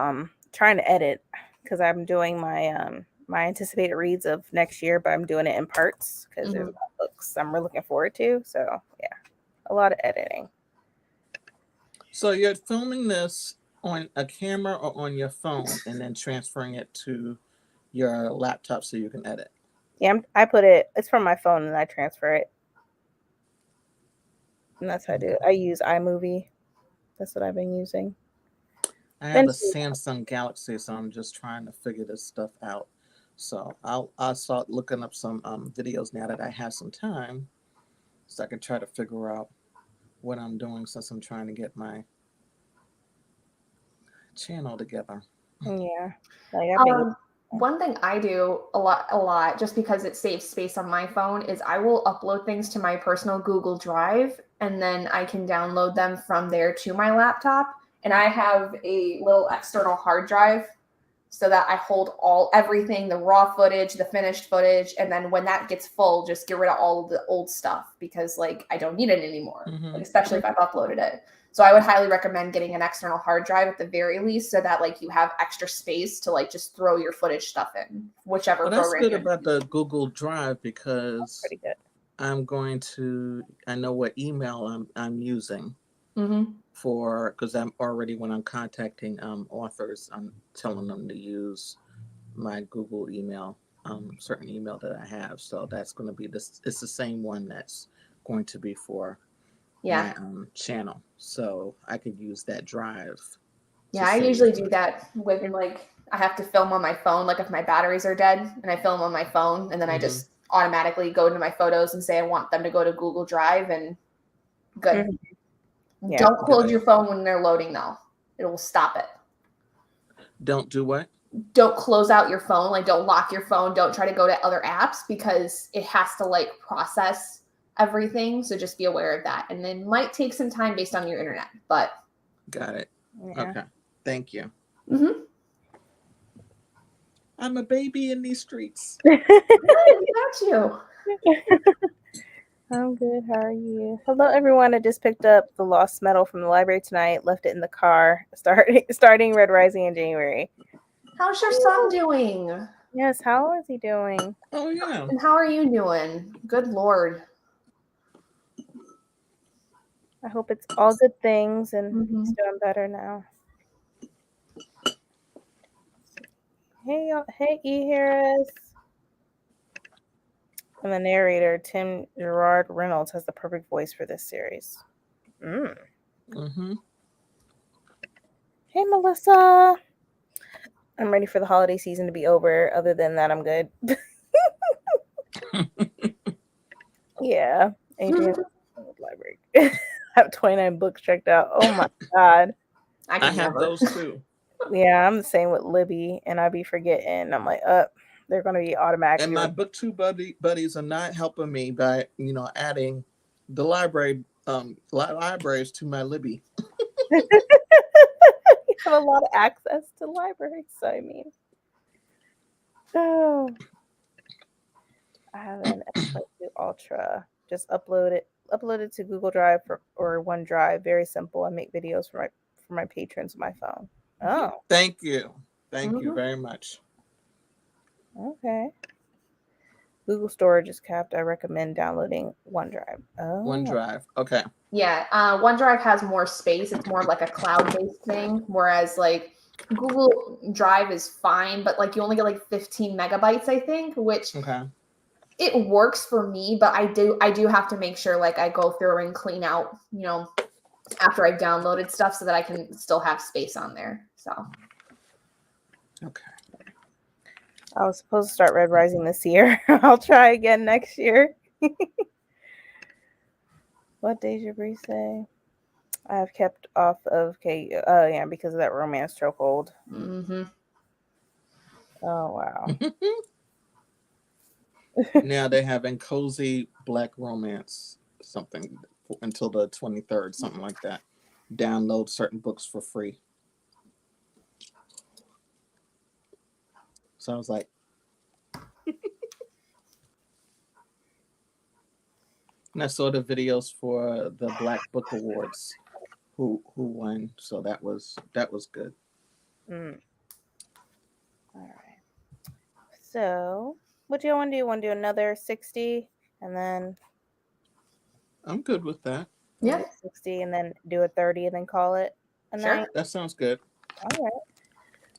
trying to edit because I'm doing my my anticipated reads of next year, but I'm doing it in parts because there's a lot of books I'm really looking forward to. So yeah, a lot of editing. So you're filming this on a camera or on your phone and then transferring it to your laptop so you can edit? Yeah, it's from my phone and I transfer it. And that's how I do it. I use iMovie. That's what I've been using. I have a Samsung Galaxy, so I'm just trying to figure this stuff out. So I'll start looking up some videos now that I have some time, so I can try to figure out what I'm doing since I'm trying to get my channel together. Yeah. One thing I do a lot, just because it saves space on my phone, is I will upload things to my personal Google Drive, and then I can download them from there to my laptop. And I have a little external hard drive so that I hold everything, the raw footage, the finished footage. And then when that gets full, just get rid of all of the old stuff because I don't need it anymore, especially if I've uploaded it. So I would highly recommend getting an external hard drive at the very least so that you have extra space to just throw your footage stuff in, whichever program. That's good about the Google Drive because that's pretty good. I know what email I'm using. Because I'm already, when I'm contacting authors, I'm telling them to use my Google email, certain email that I have. So that's going to be it's the same one that's going to be for my channel. So I could use that drive. Yeah, I usually do that with I have to film on my phone, if my batteries are dead and I film on my phone, and then I just automatically go into my photos and say I want them to go to Google Drive, and good. Yeah. Don't close your phone when they're loading, though. It will stop it. Don't do what? Don't close out your phone. Don't lock your phone. Don't try to go to other apps because it has to process everything. So just be aware of that. And then might take some time based on your internet, but. Got it. Yeah. Okay. Thank you. Mm-hmm. I'm a baby in these streets. Good, got you. I'm good. How are you? Hello, everyone. I just picked up the lost medal from the library tonight. Left it in the car. Starting Red Rising in January. How's your son doing? Yes. How is he doing? Oh yeah. And how are you doing? Good Lord. I hope it's all good things and Mhm. he's doing better now. Hey, hey, E. Harris. And the narrator, Tim Gerard Reynolds, has the perfect voice for this series. Mm-hmm. Hey, Melissa. I'm ready for the holiday season to be over. Other than that, I'm good. Yeah. Adrian, library. I have 29 books checked out. Oh my God. I I can have never. those too. Yeah, I'm the same with Libby, and I be forgetting. I'm like, they're going to be automatically. And my booktube buddies are not helping me by adding the libraries to my Libby. You have a lot of access to libraries, so I mean. Oh. I have an S22 Ultra. Just upload it to Google Drive or OneDrive. Very simple. I make videos for my patrons with my phone. Oh, Thank you. Thank you Mhm. very much. okay. Google Storage is capped. I recommend downloading OneDrive. Oh, OneDrive. Okay. Yeah, OneDrive has more space. It's more of like a cloud-based thing, whereas like Google Drive is fine, but like you only get like 15 megabytes, I think, which Okay. it works for me, but I do have to make sure like I go through and clean out, after I've downloaded stuff so that I can still have space on there. So Okay. I was supposed to start Red Rising this year. I'll try again next year. What Deja Bree say? I have kept off of K. Oh yeah, because of that romance chokehold. mhm. Oh wow. Now they're having cozy black romance something until the 23rd, something like that. Download certain books for free. So I was like, and I saw the videos for the Black Book Awards. Who won? So that was good. Mm. All right. So, what do you want to do? Want to do another 60 and then I'm good with that. Yeah. 60 and then do a 30 and then call it a Sure. night? That sounds good. All right.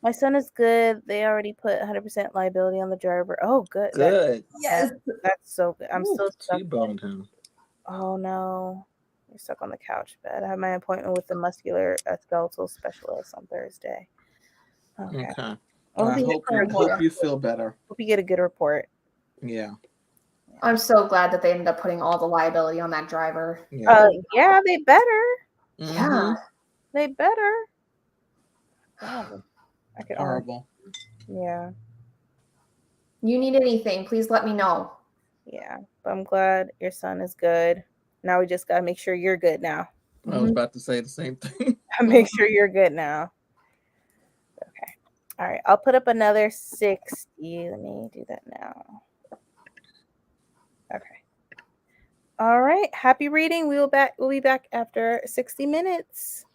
My son is good. They already put 100% liability on the driver. Oh, good. Good. Yes. That's so good. I'm Ooh, still stuck. T-boned him. Oh no. You're stuck on the couch bed. I have my appointment with the muscular skeletal specialist on Thursday. Okay. Okay. Well, I hope you feel better. hope you get a good report. Yeah. I'm so glad that they ended up putting all the liability on that driver. Yeah. Yeah, they better. Mhm. Yeah. They better. God, I could Horrible. Yeah. You need anything, please let me know. Yeah. But I'm glad your son is good. Now we just gotta make sure you're good now. I was about to say the same thing. Make sure you're good now. Okay. All right. I'll put up another 60. Let me do that now. Okay. All right. Happy reading. We'll be back after 60 minutes.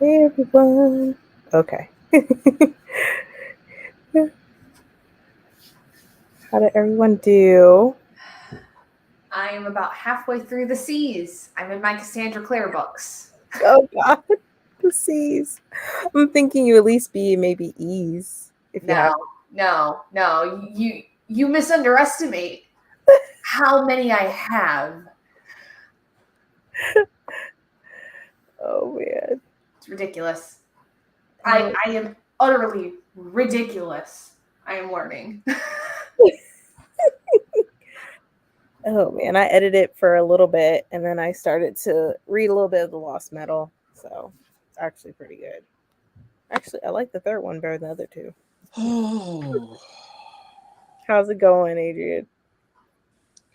Hey everyone. Okay. How did everyone do? I am about halfway through the C's. I'm in my Cassandra Clare books. Oh God, the C's. I'm thinking you at least be maybe E's if you have. No. You misunderestimate how many I have. Oh man. It's ridiculous. Oh. I am utterly ridiculous. I am learning. Oh man, I edited for a little bit and then I started to read a little bit of The Lost Metal. So it's actually pretty good. Actually, I like the third one better than the other two. Oh, How's it going, Adrian?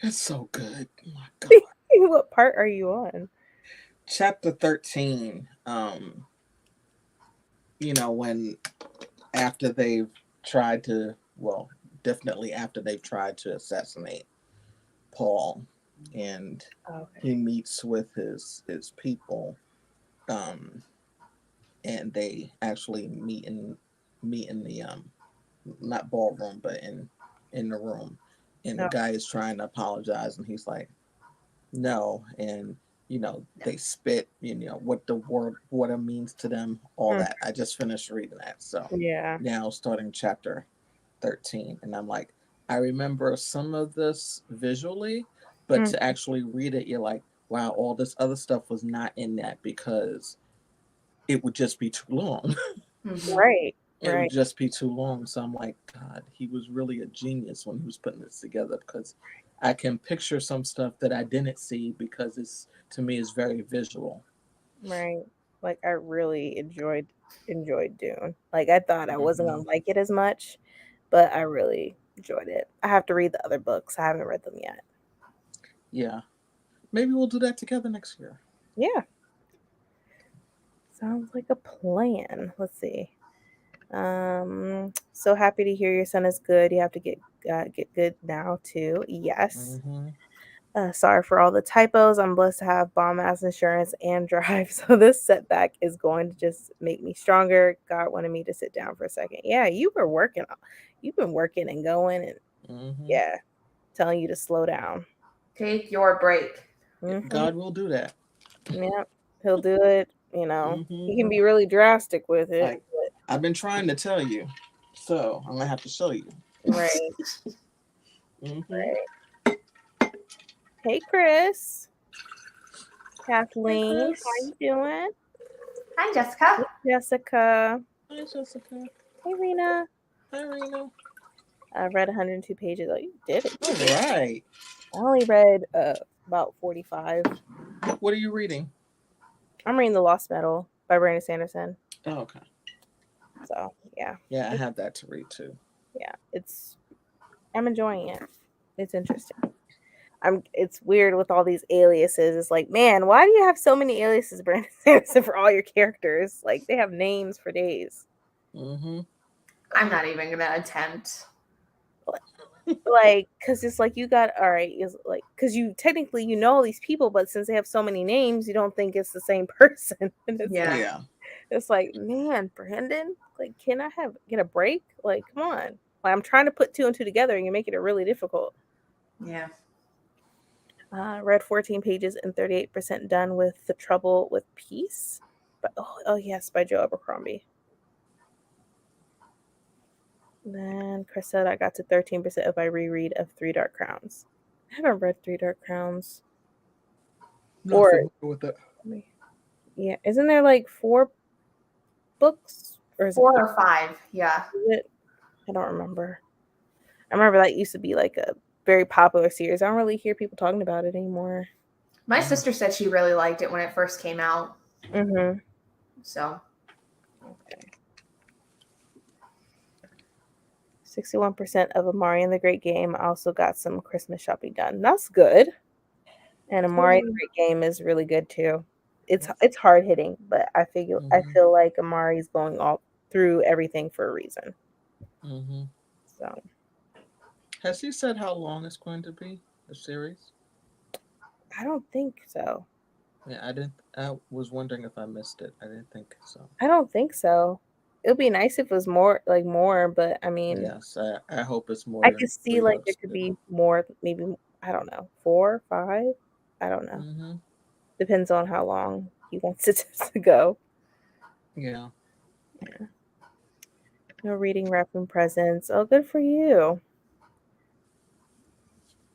it's so good. Oh my God. What part are you on? Chapter 13. When after they've tried to, well, definitely after they've tried to assassinate Paul, and Okay. he meets with his people, and they actually meet in the not ballroom but in the room, and the Oh. guy is trying to apologize, and he's like, no, and they spit, what the word what it means to them, all that. I just finished reading that, so Yeah. now starting chapter 13, and I'm like, I remember some of this visually, but to actually read it, you're like, wow, all this other stuff was not in that because it would just be too long. Right. It would Right. just be too long. So I'm like, God, he was really a genius when he was putting this together, because I can picture some stuff that I didn't see because it's, to me, is very visual. Right. Like I really enjoyed Dune. Like I thought I wasn't gonna like it as much, but I really enjoyed it. I have to read the other books. I haven't read them yet. Yeah. Maybe we'll do that together next year. Yeah. Sounds like a plan. Let's see. So happy to hear your son is good. You have to get good now too. Yes. Mm-hmm. Sorry for all the typos. I'm blessed to have bomb ass insurance and drive. So this setback is going to just make me stronger. God wanted me to sit down for a second. Yeah, you've been working and going and Mm-hmm. yeah, telling you to slow down. Take your break. Hmm. God will do that. Yeah, he'll do it. You know, Mm-hmm. he can be really drastic with it. Like, I've been trying to tell you, so I'm gonna have to show you. Right, Mm-hmm. right. Hey, Chris. Hey, Kathleen, Chris. how you doing? Hi, Jessica. Jessica. Hi, Jessica. Hey, Rena. Hi, Reno. I read 102 pages. Oh, you did it. All right. I only read about 45. What are you reading? I'm reading The Lost Metal by Brandon Sanderson. Oh, okay. So yeah, Yeah, I have that to read too. yeah, I'm enjoying it. It's interesting. It's weird with all these aliases. It's like, man, why do you have so many aliases, Brandon Sanderson, for all your characters? Like they have names for days. Mm-hmm. I'm not even gonna attempt. Like, cause it's like you got all right. Is like, cause you technically all these people, but since they have so many names, you don't think it's the same person. And it's Yeah. Yeah. it's like, man, Brandon, like, can I get a break? Like, come on. Like, I'm trying to put two and two together, and you're making it really difficult. Yeah. Read 14 pages and 38% done with The Trouble with Peace. But oh yes, by Joe Abercrombie. Then Chris said I got to 13% of my reread of Three Dark Crowns. I haven't read Three Dark Crowns. Not Or familiar with that. yeah, isn't there like 4 books or is 4 or 5. Yeah. it? I don't remember. I remember that used to be like a very popular series. I don't really hear people talking about it anymore. My sister said she really liked it when it first came out. Mm-hmm. So Okay. 61% of Amari and the Great Game. I also got some Christmas shopping done. That's good. And Amari and the Great Game is really good too. It's hard hitting, but I feel like Amari's going all through everything for a reason. Mm-hmm. So Has he said how long it's going to be, the series? I don't think so. Yeah, I was wondering if I missed it. I didn't think so. I don't think so. It would be nice if it was more, like more, but I mean, Yes, I hope it's more I than could see like there $3 could too. be more, maybe I don't know, 4, 5. I don't know. Mm-hmm. Depends on how long he wants it to go. Yeah. Yeah. No reading, wrapping presents. Oh, good for you.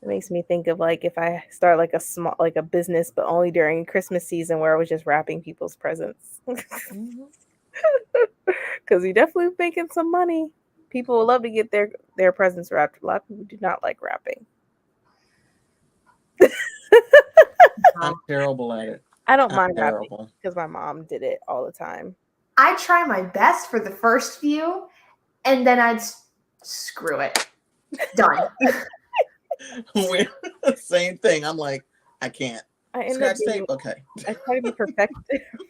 It makes me think of like if I start like a small like a business, but only during Christmas season where I was just wrapping people's presents. Mm-hmm. Because you're definitely making some money. People will love to get their presents wrapped. A lot of people do not like wrapping. I'm terrible at it. I don't I'm mind wrapping terrible. because my mom did it all the time. I try my best for the first few, and then screw it. Done. Same thing. I'm like, I can't. I end up Scratch tape? being Okay. I try to be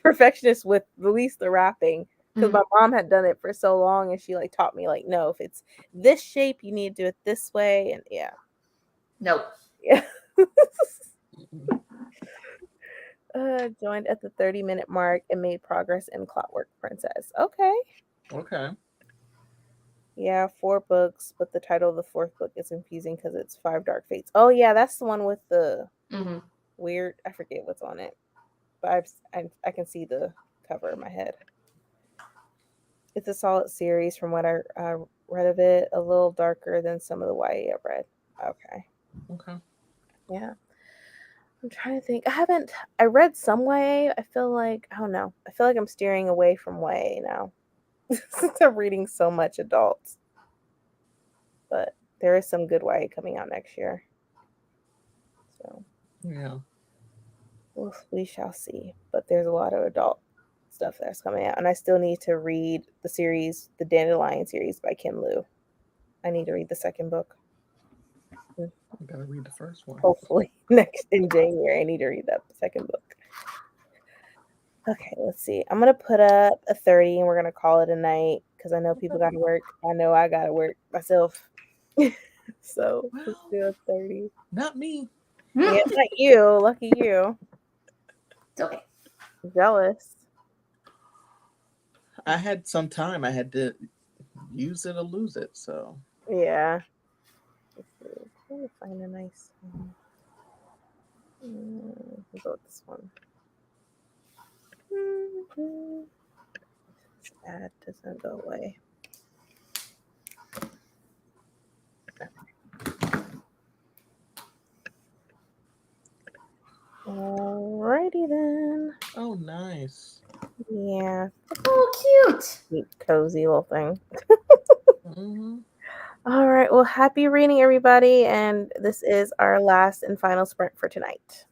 perfectionist with at least the wrapping because my mom had done it for so long and she like taught me like no, if it's this shape you need to do it this way, and yeah. Nope. Yeah. Joined at the 30-minute mark and made progress in Clockwork Princess. Okay. Okay. Yeah, 4 books, but the title of the 4th book is confusing because it's 5 Dark Fates. Oh yeah, that's the one with the weird, I forget what's on it, but I can see the cover in my head. It's a solid series from what I read of it, a little darker than some of the YA I've read. Okay. Okay. Yeah. I'm trying to think. I read some YA. I feel like, I don't know. I feel like I'm steering away from YA now since I'm reading so much adults. But there is some good YA coming out next year. So Yeah. we shall see. But there's a lot of adult stuff that's coming out. And I still need to read the series, the Dandelion series by Kim Liu. I need to read the 2nd book. I gotta read the first one. Hopefully next in January. I need to read that 2nd book. Okay, let's see. I'm gonna put up a 30 and we're gonna call it a night because I know people gotta work. I know I gotta work myself. So let's do a 30. Not me. Yeah, not you. Lucky you. It's okay. Jealous. I had some time. I had to use it or lose it. So Yeah. Let's see. Let me find a nice one. We'll go with this one. This ad doesn't go away. Alrighty then. oh, nice. Yeah, Oh, cute. cute, cozy little thing. Mm-hmm. All right. Well, happy reading, everybody. And this is our last and final sprint for tonight.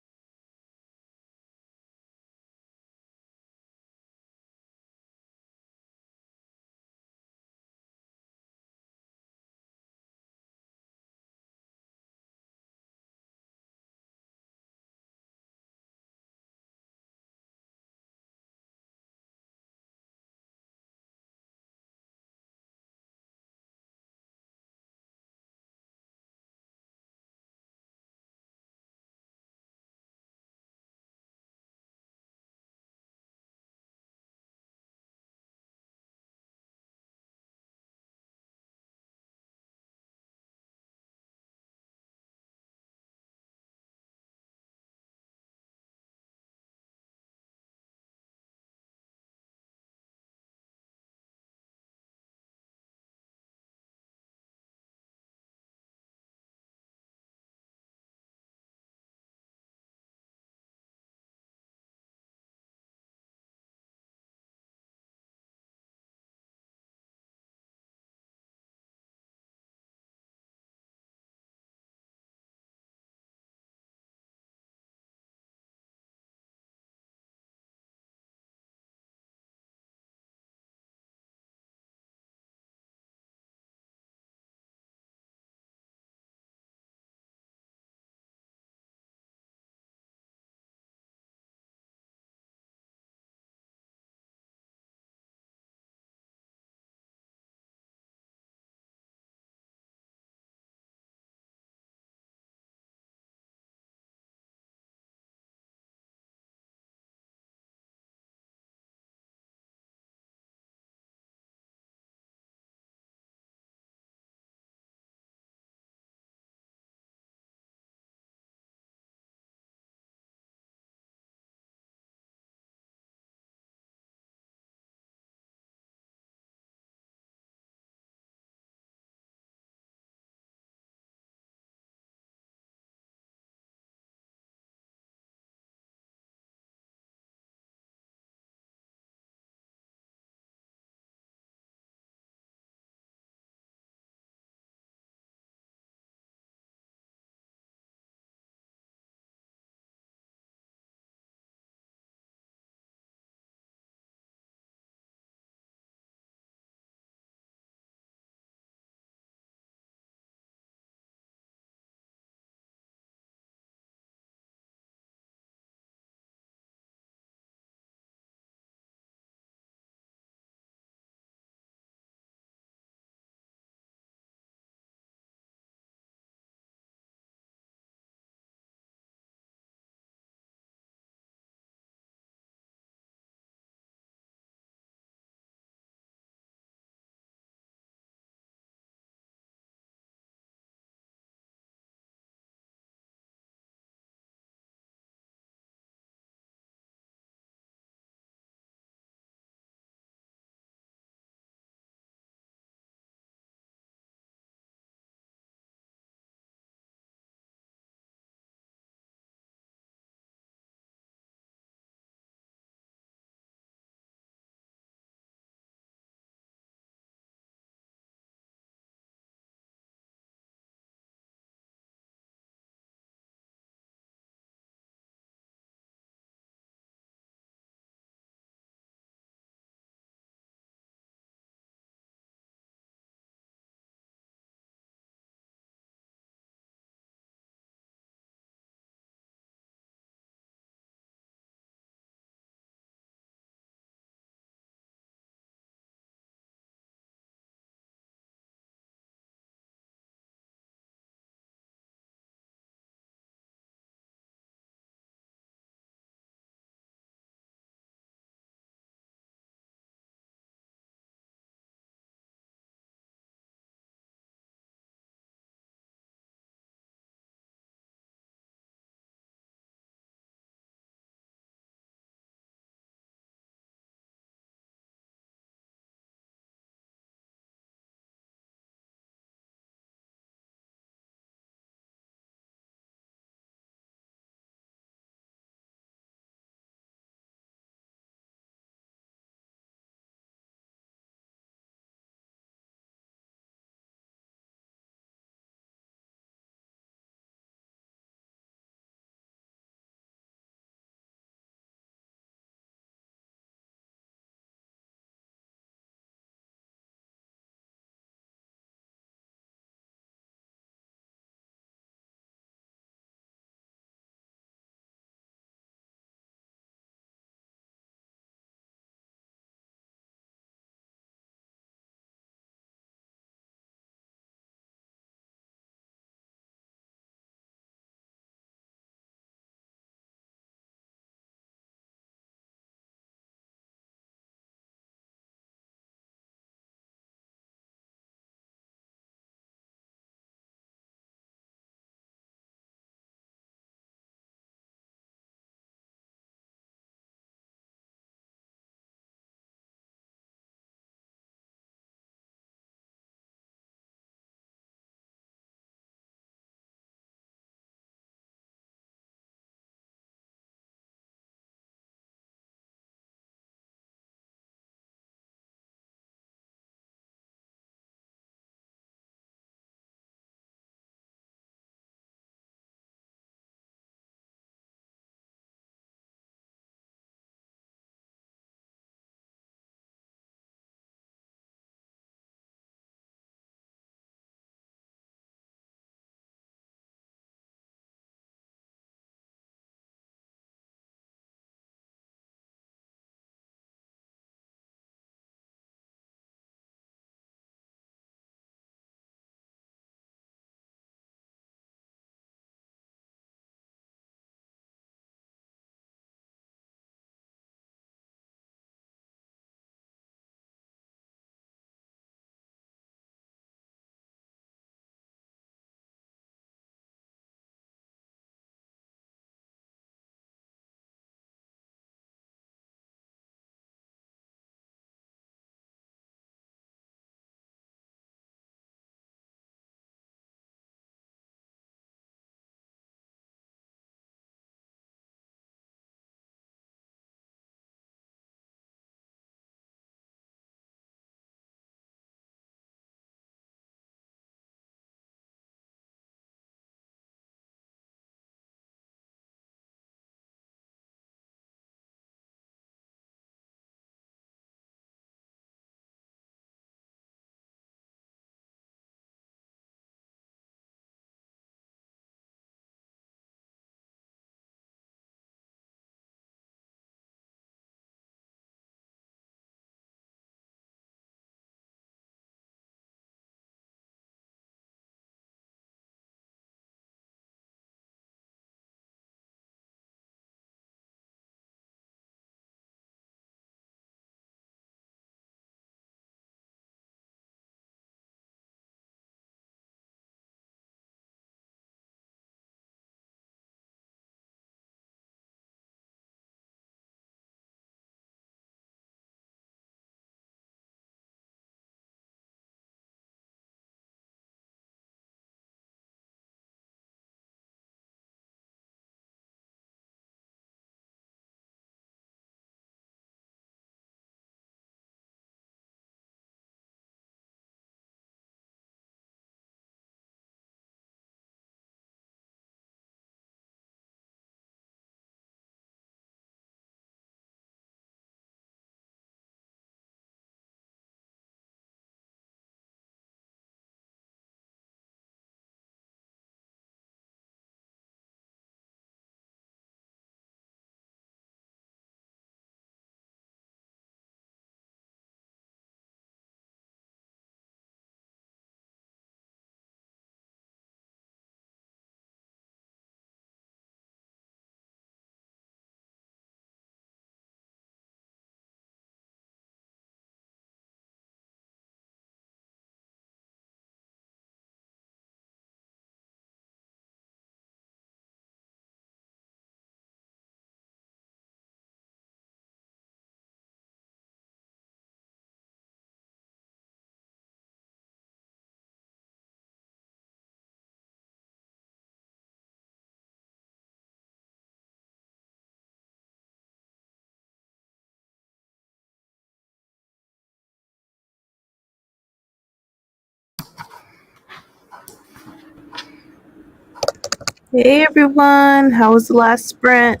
Hey everyone, how was the last sprint?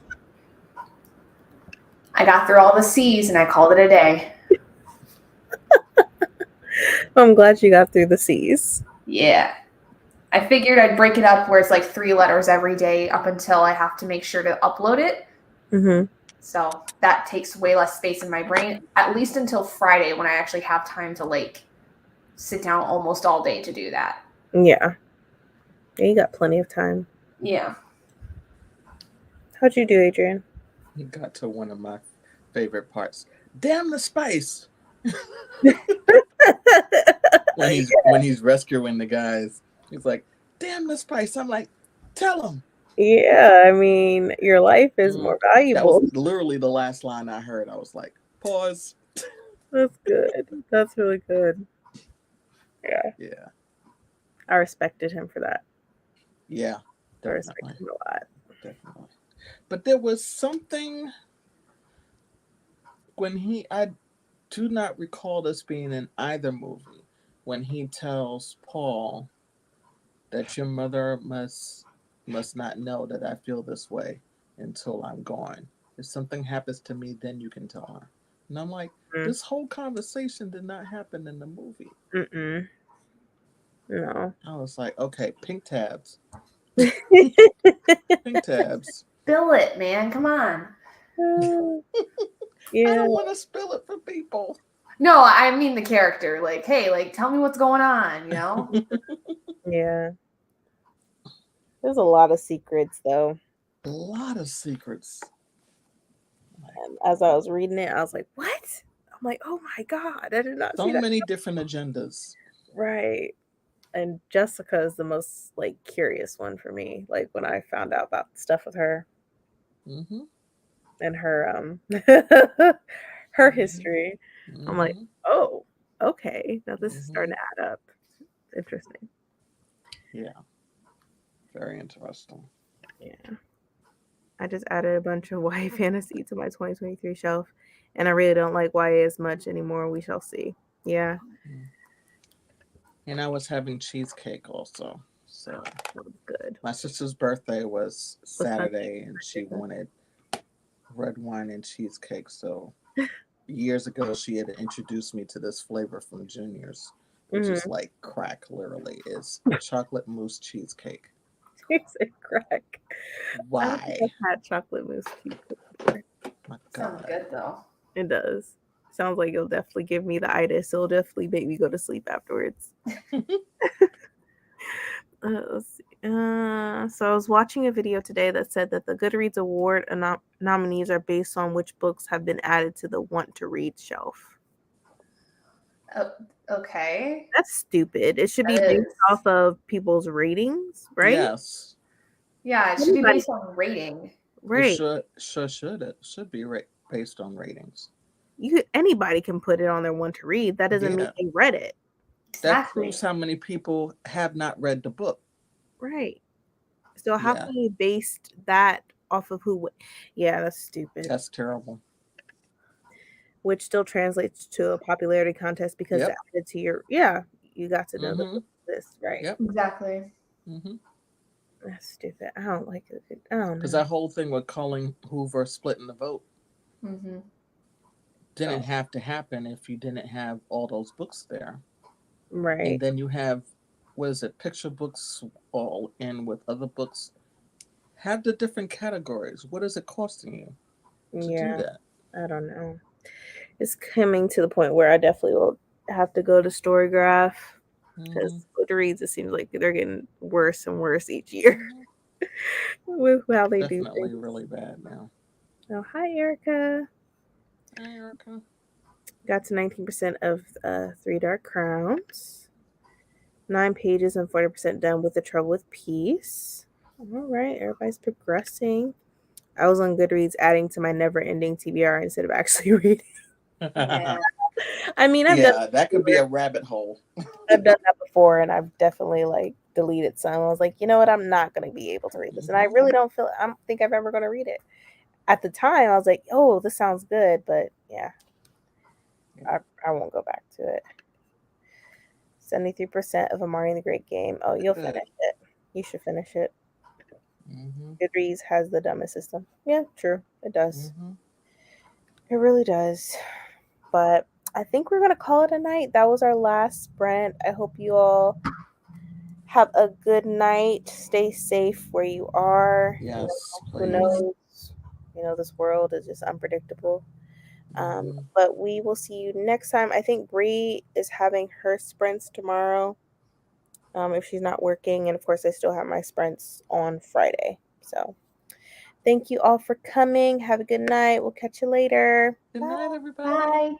I got through all the C's and I called it a day. I'm glad you got through the C's. Yeah. I figured I'd break it up where it's like 3 letters every day up until I have to make sure to upload it. Mm-hmm. So that takes way less space in my brain, at least until Friday when I actually have time to like sit down almost all day to do that. Yeah. You got plenty of time. Yeah. How'd you do, Adrian? He got to one of my favorite parts. Damn the spice! when he's rescuing the guys, he's like, "Damn the spice!" I'm like, "Tell him." Yeah, I mean, your life is more That valuable. was literally the last line I heard. I was like, "Pause." That's good. That's really good. Yeah, Yeah, I respected him for that. yeah, I respect definitely, him a lot. definitely. But there was something when I do not recall this being in either movie, when he tells Paul that your mother must not know that I feel this way until I'm gone. If something happens to me, then you can tell her. And I'm like, this whole conversation did not happen in the movie. Mm-mm. No. I was like, okay, pink tabs. Pink tabs. Spill it, man. Come on. Yeah. I don't want to spill it for people. No, I mean the character. Like, hey, like, tell me what's going on, you know? Yeah. There's a lot of secrets, though. A lot of secrets. And as I was reading it, I was like, what? I'm like, oh my God, I did not So see that. many different agendas. Right. And Jessica is the most like curious one for me. Like when I found out about stuff with her Mm-hmm. and her her history, I'm like, oh, okay. Now this is starting to add up. Interesting. Yeah. Very interesting. Yeah. I just added a bunch of YA fantasy to my 2023 shelf, and I really don't like YA as much anymore. We shall see. Yeah. And I was having cheesecake also. So That was good. my sister's birthday was Saturday, and she wanted red wine and cheesecake. So years ago, she had introduced me to this flavor from Junior's, which is like crack. Literally, is chocolate mousse cheesecake. It's a crack. Why? I don't think I've had chocolate mousse cheesecake before. My Sounds God. good though. It does. Sounds like it'll definitely give me the itis. It'll definitely make me go to sleep afterwards. Let's see. So I was watching a video today that said that the Goodreads Award nominees are based on which books have been added to the want to read shelf. Okay. That's stupid. It should be That based is. off of people's ratings, right? Yes. Yeah, it should be based on rating. Right. It should be based on ratings. Anybody can put it on their want to read. That doesn't mean they read it. That proves how many people have not read the book. Right. So how can you base that off of who? Yeah, that's stupid. That's terrible. Which still translates to a popularity contest because it added to your you got to know the list, right? Yep. Exactly. That's stupid. I don't like it. I don't know. Because that whole thing with Colleen Hoover splitting the vote didn't have to happen if you didn't have all those books there. Right. And then you have, what is it, picture books all in with other books. Have the different categories. What is it costing you to do that? I don't know. It's coming to the point where I definitely will have to go to Storygraph because Goodreads, it seems like they're getting worse and worse each year with how they do things. Definitely really bad now. Oh, hi, Erica. Hi, Erica. Got to 19% of 3 Dark Crowns. 9 pages and 40% done with The Trouble with Peace. All right, everybody's progressing. I was on Goodreads adding to my never-ending TBR instead of actually reading. Yeah. I mean, that could be a rabbit hole. I've done that before, and I've definitely like deleted some. I was like, you know what, I'm not going to be able to read this, and I really don't think I'm ever going to read it. At the time, I was like, oh, this sounds good, but yeah, I won't go back to it. 73% of Amari and the Great Game. Oh, you'll finish it. You should finish it. Goodreads has the dumbest system. Yeah, true. It does. Mm-hmm. It really does. But I think we're gonna call it a night. That was our last sprint. I hope you all have a good night. Stay safe where you are. Yes, Who please. knows? This world is just unpredictable. But we will see you next time. I think Bree is having her sprints tomorrow. If she's not working, and of course I still have my sprints on Friday. So thank you all for coming. Have a good night. We'll catch you later. Good night, everybody. Bye.